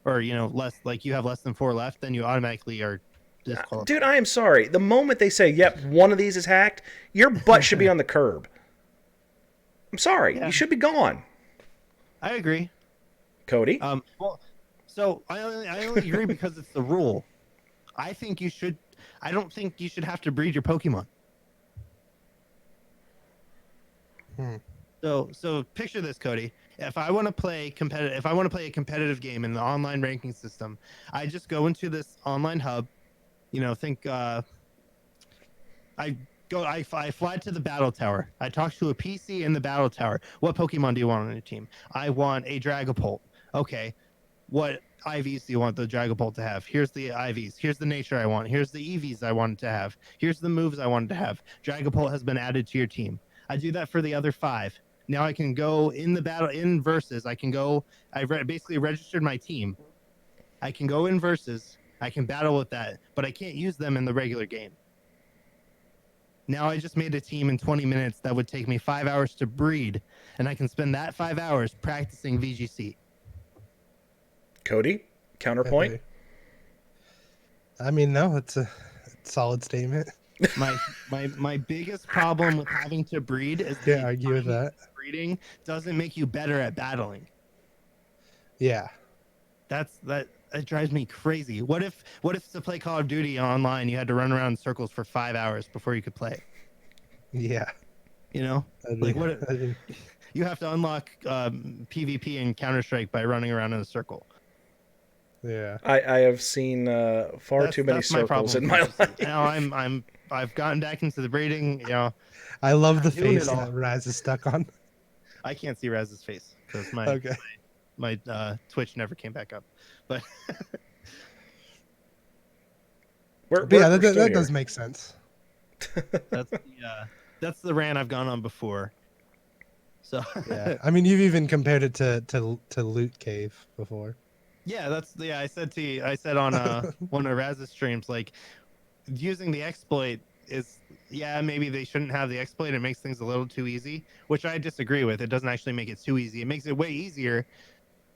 or less, like you have less than 4 left, then you automatically are disqualified. Dude, I am sorry. The moment they say, "Yep, one of these is hacked," your butt should be on the curb. I'm sorry. Yeah. You should be gone. I agree. Cody? Well, so I only agree because it's the rule. I don't think you should have to breed your Pokemon. So picture this, Cody. If I want to play a competitive game in the online ranking system, I just go into this online hub. I fly to the battle tower. I talk to a PC in the battle tower. What Pokemon do you want on your team? I want a Dragapult. Okay. What IVs do you want the Dragapult to have? Here's the IVs. Here's the nature I want. Here's the EVs I wanted to have. Here's the moves I wanted to have. Dragapult has been added to your team. I do that for the other 5. Now I can go in the battle in versus. I basically registered my team. I can go in versus. I can battle with that, but I can't use them in the regular game. Now I just made a team in 20 minutes that would take me 5 hours to breed, and I can spend that 5 hours practicing VGC. Cody? Counterpoint? I mean, no, it's a solid statement. My biggest problem with having to breed is Can't argue with that. breeding doesn't make you better at battling. Yeah. That drives me crazy. What if to play Call of Duty online you had to run around in circles for 5 hours before you could play? Yeah. You have to unlock PvP and Counter-Strike by running around in a circle. Yeah. I have seen far too many circles in my life. Now I've gotten back into the breeding. I love the face that Raz is stuck on. I can't see Raz's face because my Twitch never came back up. But that does make sense. That's the rant I've gone on before. So yeah, I mean, you've even compared it to Loot Cave before. Yeah, I said on one of Raz's streams, like using the exploit is, maybe they shouldn't have the exploit. It makes things a little too easy, which I disagree with. It doesn't actually make it too easy. It makes it way easier,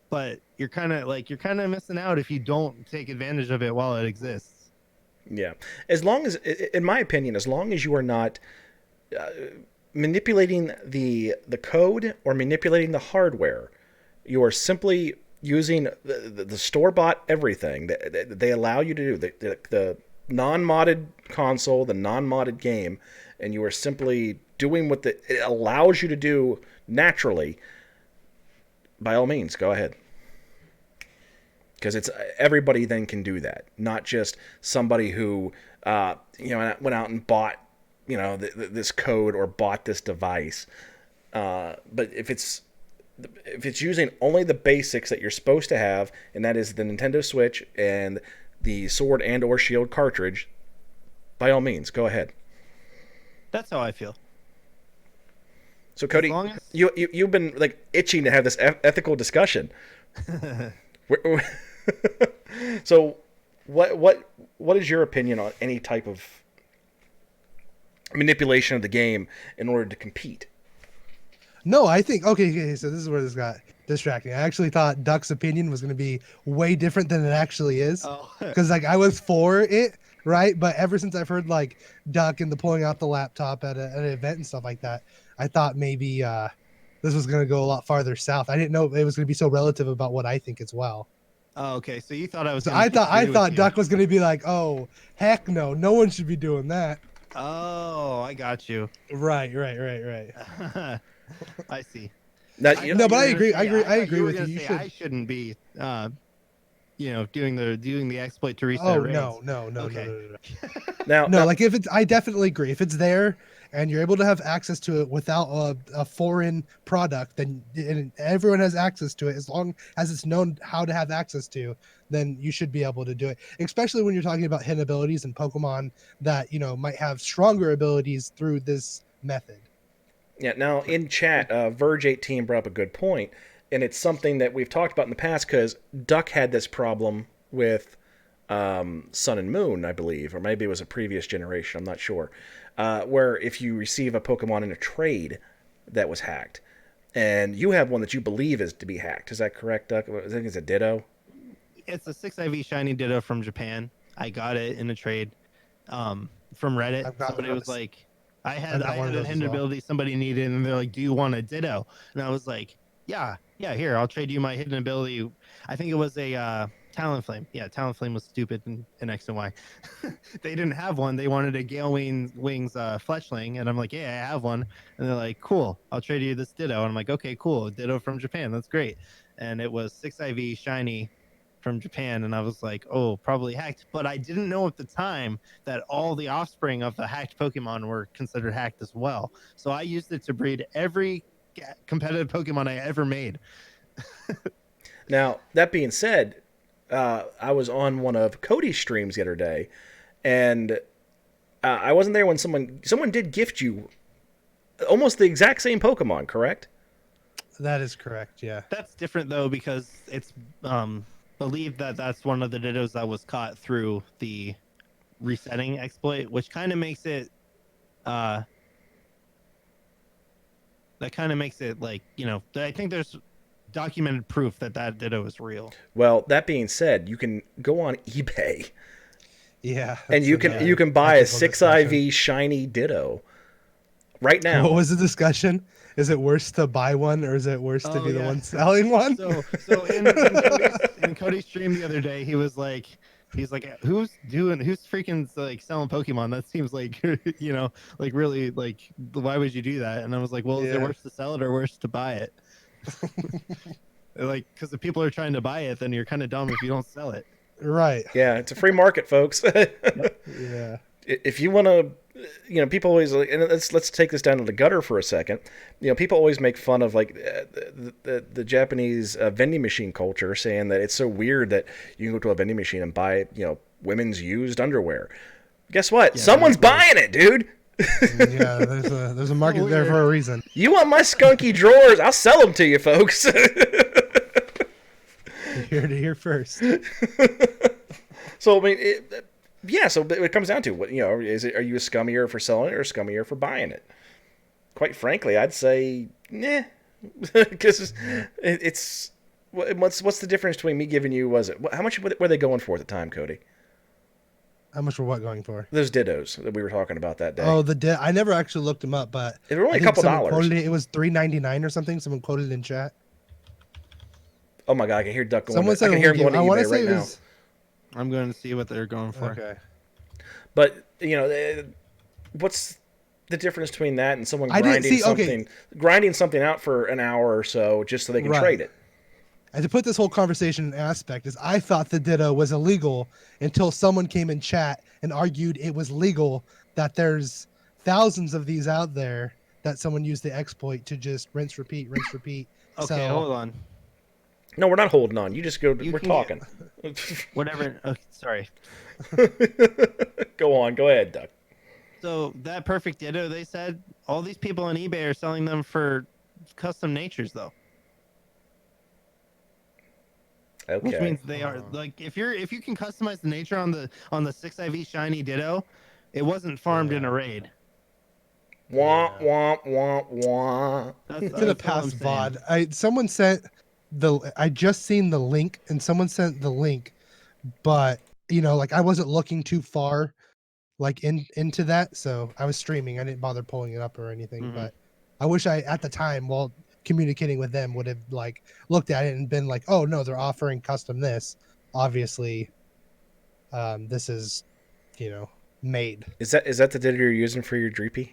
but you're kind of missing out if you don't take advantage of it while it exists. Yeah, as long as, in my opinion, as long as you are not manipulating the code or manipulating the hardware, you are simply using the store-bought everything that they allow you to do, the non-modded console, the non-modded game, and you are simply doing what it allows you to do naturally, by all means, go ahead. Because everybody then can do that, not just somebody who went out and bought this code or bought this device. But if it's using only the basics that you're supposed to have, and that is the Nintendo Switch and the Sword and or Shield cartridge, by all means, go ahead. That's how I feel. So Cody, you've been like itching to have this ethical discussion. So what is your opinion on any type of manipulation of the game in order to compete? No, I think okay, so this is where this got distracting. I actually thought Duck's opinion was going to be way different than it actually is, because I was for it, right? But ever since I've heard like Duck and the pulling out the laptop at an event and stuff like that, I thought maybe this was going to go a lot farther south. I didn't know it was going to be so relative about what I think as well. Oh, okay. So you thought I was? So I thought Duck was going to be like, "Oh, heck no, no one should be doing that." Oh, I got you. Right. I see. Now, but I agree. I agree with you. I shouldn't be, doing the exploit to reset. Oh raids. no. Okay. Now, like if it's, I definitely agree. If it's there and you're able to have access to it without a foreign product, then and everyone has access to it as long as it's known how to have access to, then you should be able to do it. Especially when you're talking about hidden abilities and Pokemon that, you know, might have stronger abilities through this method. Yeah. Now in chat, Verge18 brought up a good point, and it's something that we've talked about in the past because Duck had this problem with Sun and Moon, I believe, or maybe it was a previous generation. I'm not sure. Where if you receive a Pokemon in a trade that was hacked, and you have one that you believe is to be hacked, is that correct, Duck? I think it's a Ditto. It's a 6IV shiny Ditto from Japan. I got it in a trade from Reddit. I've got Somebody one of was those. like, I I've had got one of a those as hidden well. ability somebody needed, and they're like, "Do you want a Ditto?" And I was like, "Yeah, here, I'll trade you my hidden ability." I think it was a Talonflame. Yeah, Talonflame was stupid in X and Y. They didn't have one. They wanted a Gale Wings Fletchling, and I'm like, "Yeah, I have one." And they're like, "Cool, I'll trade you this Ditto." And I'm like, "Okay, cool, Ditto from Japan. That's great." And it was 6IV shiny from Japan, and I was like, "Oh, probably hacked." But I didn't know at the time that all the offspring of the hacked Pokemon were considered hacked as well. So I used it to breed every competitive Pokemon I ever made. Now that being said, I was on one of Cody's streams the other day, and I wasn't there when someone did gift you almost the exact same Pokemon, correct? That is correct. Yeah. That's different though because it's believed that that's one of the Dittos that was caught through the resetting exploit, which kind of makes it that kind of makes it like, you know, I think there's documented proof that that Ditto is real. Well, that being said, you can go on eBay Yeah. and that's you a can buy a technical 6IV shiny Ditto right discussion. now. What was the discussion? Is it worse to buy one or is it worse to Oh, be the yeah. one selling one? So in Cody's stream the other day, he's like, who's freaking like selling Pokemon? That seems like, you know, like really like, why would you do that? And I was like, well, is it Yeah. worse to sell it or worse to buy it? Like, because if people are trying to buy it, then you're kind of dumb if you don't sell it. Right. Yeah, it's a free market, folks. Yeah. If you want to, you know, people always like, and let's take this down to the gutter for a second. You know, people always make fun of like the Japanese vending machine culture, saying that it's so weird that you can go to a vending machine and buy, you know, women's used underwear. Guess what? Yeah, Someone's that's buying it, dude. Yeah, there's a market there for a reason. You want my skunky drawers? I'll sell them to you, folks. Here to hear first. So I mean, yeah. So it comes down to what, you know. Are you a scummier for selling it or scummier for buying it? Quite frankly, I'd say nah, because it's what's the difference between me giving you, was it, how much were they going for at the time, Cody? How much were what going for? Those Dittos that we were talking about that day. Oh, I never actually looked them up, but They were only I a think couple someone dollars. quoted it was $3.99 or something. Someone quoted it in chat. Oh my god, I can hear Duck going. Someone I said can hear him going to I want to eBay say right it now. was I'm going to see what they're going for. okay. But you know, what's the difference between that and someone I didn't grinding see- grinding something out for an hour or so just so they can Right. trade it? And to put this whole conversation in aspect is I thought the Ditto was illegal until someone came in chat and argued it was legal, that there's thousands of these out there that someone used the exploit to just rinse, repeat. Okay, So- hold on. No, we're not holding on. You just go. You We're can talking. Whatever. Okay, sorry. Go on. Go ahead, Duck. So that perfect Ditto, they said all these people on eBay are selling them for custom natures, though. Which Okay. means they are like, if you can customize the nature on the 6IV shiny Ditto, it wasn't farmed in a raid. Wah wah wah wah. That's, It's in a that's all I'm past saying. VOD. Someone sent I just seen the link and someone sent the link, but you know, like I wasn't looking too far like into that, so I was streaming. I didn't bother pulling it up or anything, Mhm. but I wish I at the time while communicating with them would have like looked at it and been like, oh no, they're offering custom this. Obviously, this is, you know, made. Is that the data you're using for your Dreepy?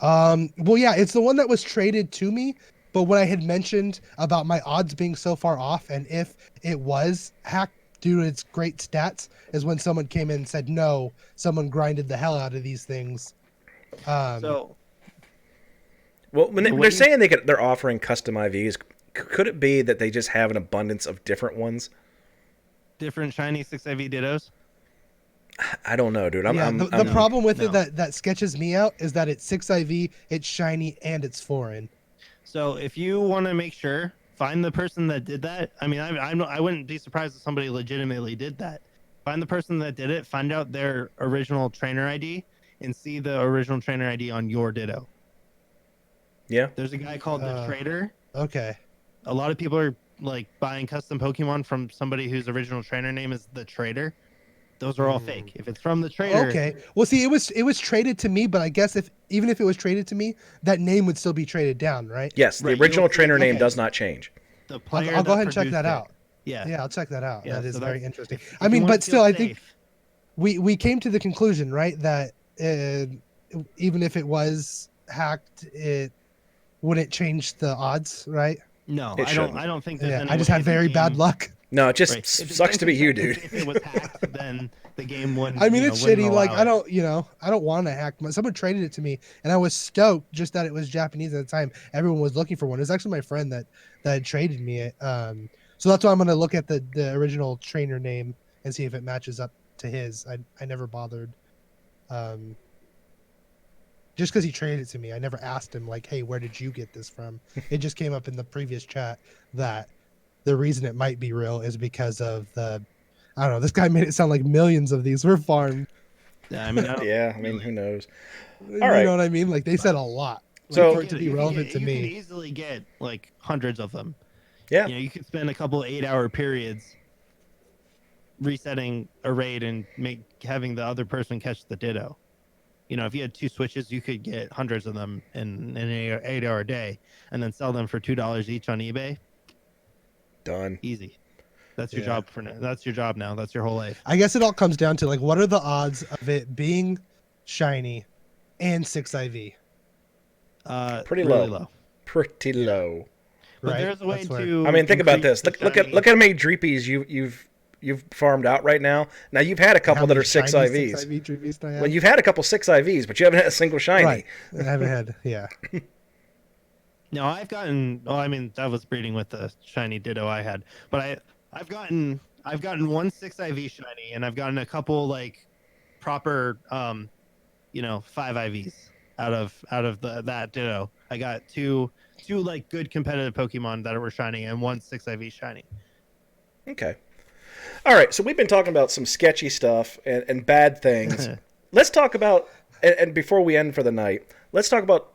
Well, yeah, it's the one that was traded to me, but what I had mentioned about my odds being so far off, and if it was hacked due to its great stats, is when someone came in and said, no, someone grinded the hell out of these things. So Well, when What they're do you- saying they're offering custom IVs, could it be that they just have an abundance of different ones? different shiny 6IV Dittos. I don't know, dude. The problem with no. it that sketches me out is that it's 6IV, it's shiny, and it's foreign. So if you want to make sure, find the person that did that. I mean, I wouldn't be surprised if somebody legitimately did that. Find the person that did it. Find out their original trainer ID and see the original trainer ID on your Ditto. Yeah. There's a guy called the Trader. Okay. A lot of people are like buying custom Pokemon from somebody whose original trainer name is the Trader. Those are all fake. If it's from the Trader, Okay. Well, see, it was traded to me, but I guess even if it was traded to me, that name would still be traded down, right? Yes, the Right, original you'll see- trainer name okay. does not change. the I'll, player I'll go that ahead and check produced that it. out. Yeah, Yeah, I'll check that out. Yeah, That is so very that's- interesting. if I you mean, wanna but still, feel I think safe- we came to the conclusion, right, that even if it was hacked, it wouldn't change the odds, right? No, It shouldn't. I don't think there's Yeah, any I just way had the very bad game- luck. No, it just Right. If the sucks game to be you, could- dude. If it was hacked, then the game wouldn't. I mean, you it's know, wouldn't shitty. Like allow it. I don't want to hack. Someone traded it to me, and I was stoked just that it was Japanese at the time. Everyone was looking for one. It was actually my friend that had traded me it. So that's why I'm gonna look at the original trainer name and see if it matches up to his. I never bothered. Just because he traded it to me, I never asked him like, "Hey, where did you get this from?" It just came up in the previous chat that the reason it might be real is because of the. I don't know. This guy made it sound like millions of these were farmed. Yeah, I mean, I don't- Yeah, I mean, who knows? You right. know what I mean? Like they said a lot. Like, So- for it to be you can relevant get- to you can me. easily get like hundreds of them. Yeah. You know, you could spend a couple 8-hour periods resetting a raid and having the other person catch the Ditto. You know, if you had 2 switches, you could get hundreds of them in an 8-hour day, and then sell them for $2 each on eBay. Done. Easy. That's your Yeah. job for now. That's your job now. That's your whole life. I guess it all comes down to like, what are the odds of it being shiny and 6IV? Pretty really low. Pretty low. But Right? there's a way That's where- to. I mean, think about increase this. the Look at shiny- how many Dreepies you've farmed out right now. Now you've had a couple How that many are 6 shiny IVs. 6IV Dreepies do I have? Well, you've had a couple 6 IVs, but you haven't had a single shiny. Right. I haven't had. Yeah. No, I've gotten. Oh, I mean, that was breeding with the shiny Ditto I had, but I've gotten one 6IV shiny, and I've gotten a couple like proper 5 IVs out of that Ditto. I got two like good competitive Pokemon that were shiny and one 6IV shiny. Okay. All right. So we've been talking about some sketchy stuff and bad things. Let's talk about and before we end for the night, let's talk about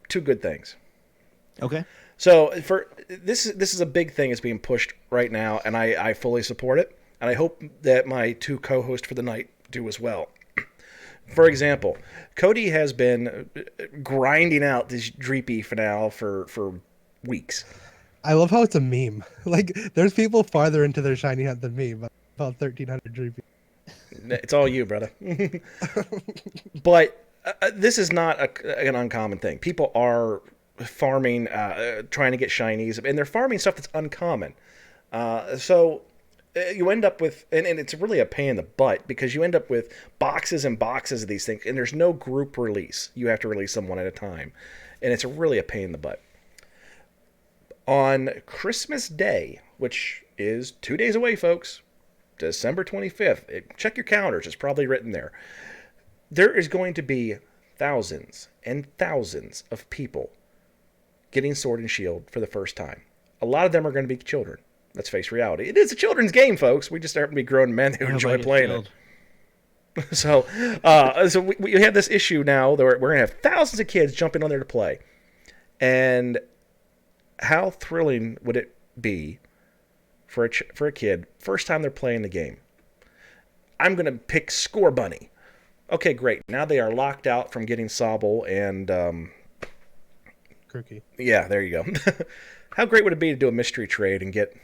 2 good things. Okay. So for this is a big thing that's being pushed right now, and I fully support it, and I hope that my 2 co-hosts for the night do as well. For example, Cody has been grinding out this Dreepy finale for weeks. I love how it's a meme. Like there's people farther into their shiny hunt than me, but about 1,300 Dreepy. It's all you, brother. But this is not an uncommon thing. People are farming, trying to get shinies, and they're farming stuff that's uncommon. So you end up with, and it's really a pain in the butt because you end up with boxes and boxes of these things, and there's no group release. You have to release them one at a time, and it's really a pain in the butt. On Christmas Day, which is 2 days away, folks, December 25th, check your calendars, it's probably written there. There is going to be thousands and thousands of people getting Sword and Shield for the first time. A lot of them are going to be children. Let's face reality. It is a children's game, folks. We just happen to be grown men who enjoy playing it. So we have this issue now that we're going to have thousands of kids jumping on there to play. And how thrilling would it be for a kid, first time they're playing the game? I'm going to pick Score Bunny. Okay, great. Now they are locked out from getting Sobble and... Crookie. Yeah, there you go. How great would it be to do a mystery trade and get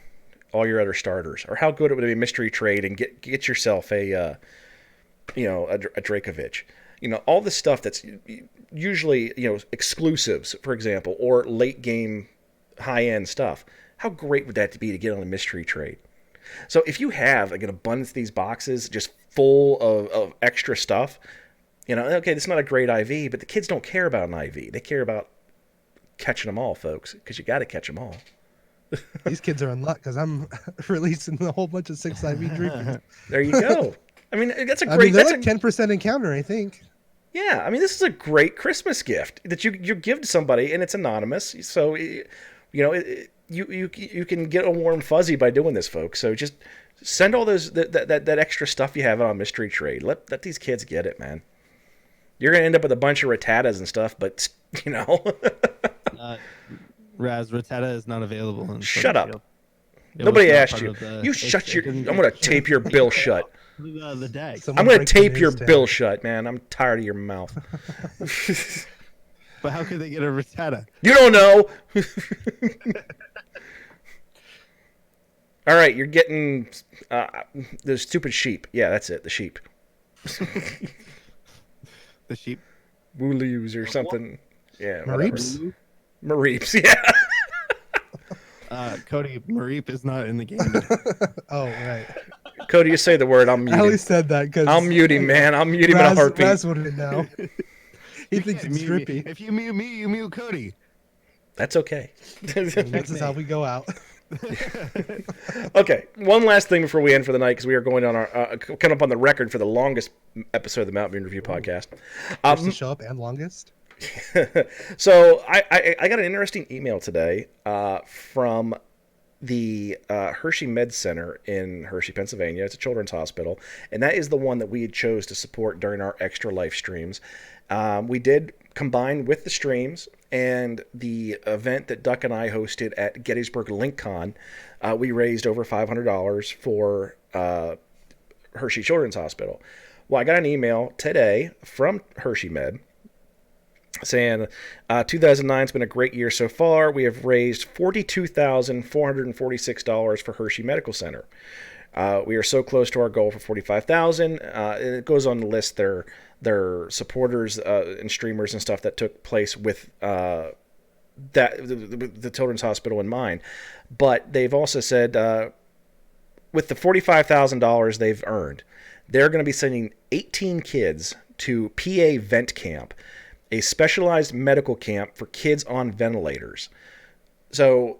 all your other starters? Or how good would it be a mystery trade and get yourself a Dracovic? All the stuff that's usually, exclusives, for example, or late game high-end stuff. How great would that be to get on a mystery trade? So if you have like an abundance of these boxes just full of extra stuff, You know, okay, it's not a great IV, but the kids don't care about an IV. They care about catching them all, folks, because you got to catch them all. These kids are in luck because I'm releasing a whole bunch of 6 IV Dreepies. There you go. I mean, that's a great. I mean, they're that's like 10% encounter, I think. Yeah, I mean, this is a great Christmas gift that you give to somebody, and it's anonymous. So, you know, you can get a warm fuzzy by doing this, folks. So just send all those that extra stuff you have on Mystery Trade. Let these kids get it, man. You're gonna end up with a bunch of Rattatas and stuff, but you know. Raz, Rattata is not available. In Shut up. Field. Nobody asked you. You shut your. I'm gonna tape your bill shut. The deck. Someone I'm gonna break the tape your news bill down. shut, man. I'm tired of your mouth. But how could they get a Rattata? You don't know. All right, you're getting the stupid sheep. Yeah, that's it. The sheep. The sheep. Woolies or something. Yeah. whatever. Mareeps? Mareeps, yeah. Cody, Mareep is not in the game. Oh, right. Cody, you say the word. I'm I only muting. said that because I'll mute him, man. I'll mute him in a heartbeat. Raz wouldn't know. He thinks it's Mute me. drippy. If you mute me, you mute Cody. That's okay. This is how we go out. Okay, one last thing before we end for the night, because we are going on our coming up on the record for the longest episode of the Mountain View Review podcast. First to show up and longest. So I got an interesting email today from the Hershey Med Center in Hershey, Pennsylvania. It's a children's hospital, and that is the one that we had chose to support during our extra life streams. We did combine with the streams and the event that Duck and I hosted at Gettysburg LinkCon. We raised over $500 for Hershey Children's Hospital. Well, I got an email today from Hershey Med saying 2009 has been a great year so far. We have raised $42,446 for Hershey Medical Center. We are so close to our goal for $45,000. And it goes on to list their supporters and streamers and stuff that took place with the Children's Hospital in mind. But they've also said with the $45,000 they've earned, they're going to be sending 18 kids to PA Vent Camp, a specialized medical camp for kids on ventilators. So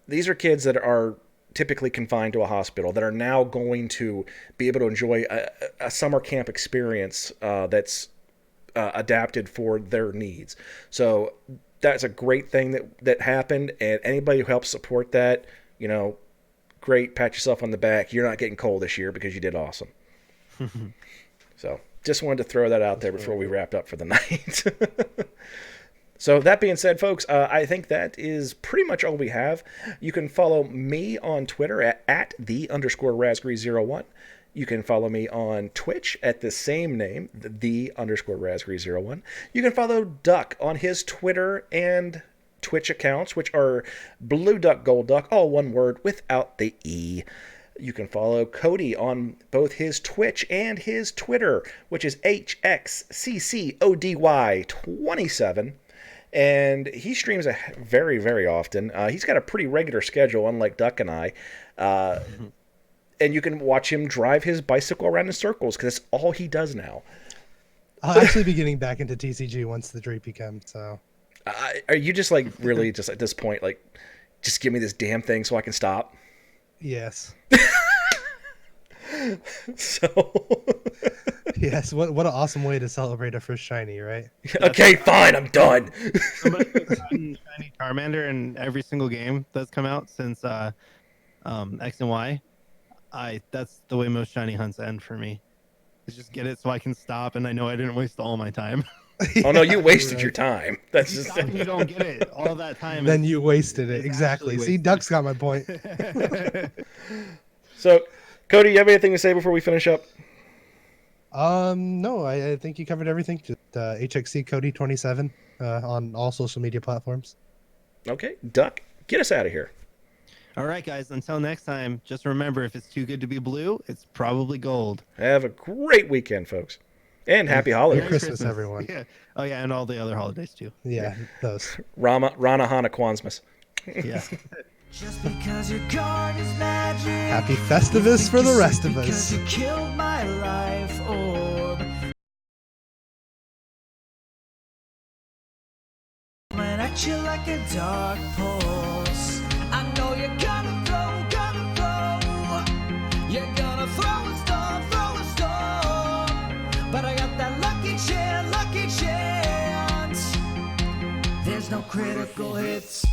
these are kids that are typically confined to a hospital that are now going to be able to enjoy a summer camp experience that's adapted for their needs. So that's a great thing that happened, and anybody who helps support that, you know, great, pat yourself on the back. You're not getting cold this year because you did awesome. So just wanted to throw that out there before we wrapped up for the night. So that being said, folks, I think that is pretty much all we have. You can follow me on Twitter at @the_Raspberry01. You can follow me on Twitch at the same name, the_Raspberry01. You can follow Duck on his Twitter and Twitch accounts, which are Blue Duck, Gold Duck, all one word without the E. You can follow Cody on both his Twitch and his Twitter, which is HXCCODY27. And he streams very, very often. He's got a pretty regular schedule, unlike Duck and I. And you can watch him drive his bicycle around in circles, because that's all he does now. I'll actually be getting back into TCG once the Dreepy comes. So, are you just like really just at this point, like, just give me this damn thing so I can stop? yes. So Yes, what an awesome way to celebrate a first shiny, right? okay, fine, I'm done. Somebody's gotten shiny Charmander in every single game that's come out since X and Y. That's the way most shiny hunts end for me. Is just get it so I can stop, and I know I didn't waste all my time. Oh no, you wasted Right. your time. That's You just stop and you don't get it. All that time. Then is- you wasted it. It's Exactly. actually See, wasted. Duck's got my point. So, Cody, you have anything to say before we finish up? No, I think you covered everything. Just HXC Cody 27 on all social media platforms. Okay, Duck, get us out of here. All right, guys. Until next time, just remember, if it's too good to be blue, it's probably gold. Have a great weekend, folks, and happy holidays. Merry Christmas, everyone. Yeah. Oh yeah, and all the other holidays too. Yeah, those. Rana Hana Kwanzmas. Yeah. Just because your card is magic. Happy Festivus for the rest of Because us. you killed my life. Oh, you like a dark pulse. I know you're gonna throw. You're gonna throw a star. But I got that lucky chance. There's no critical hits.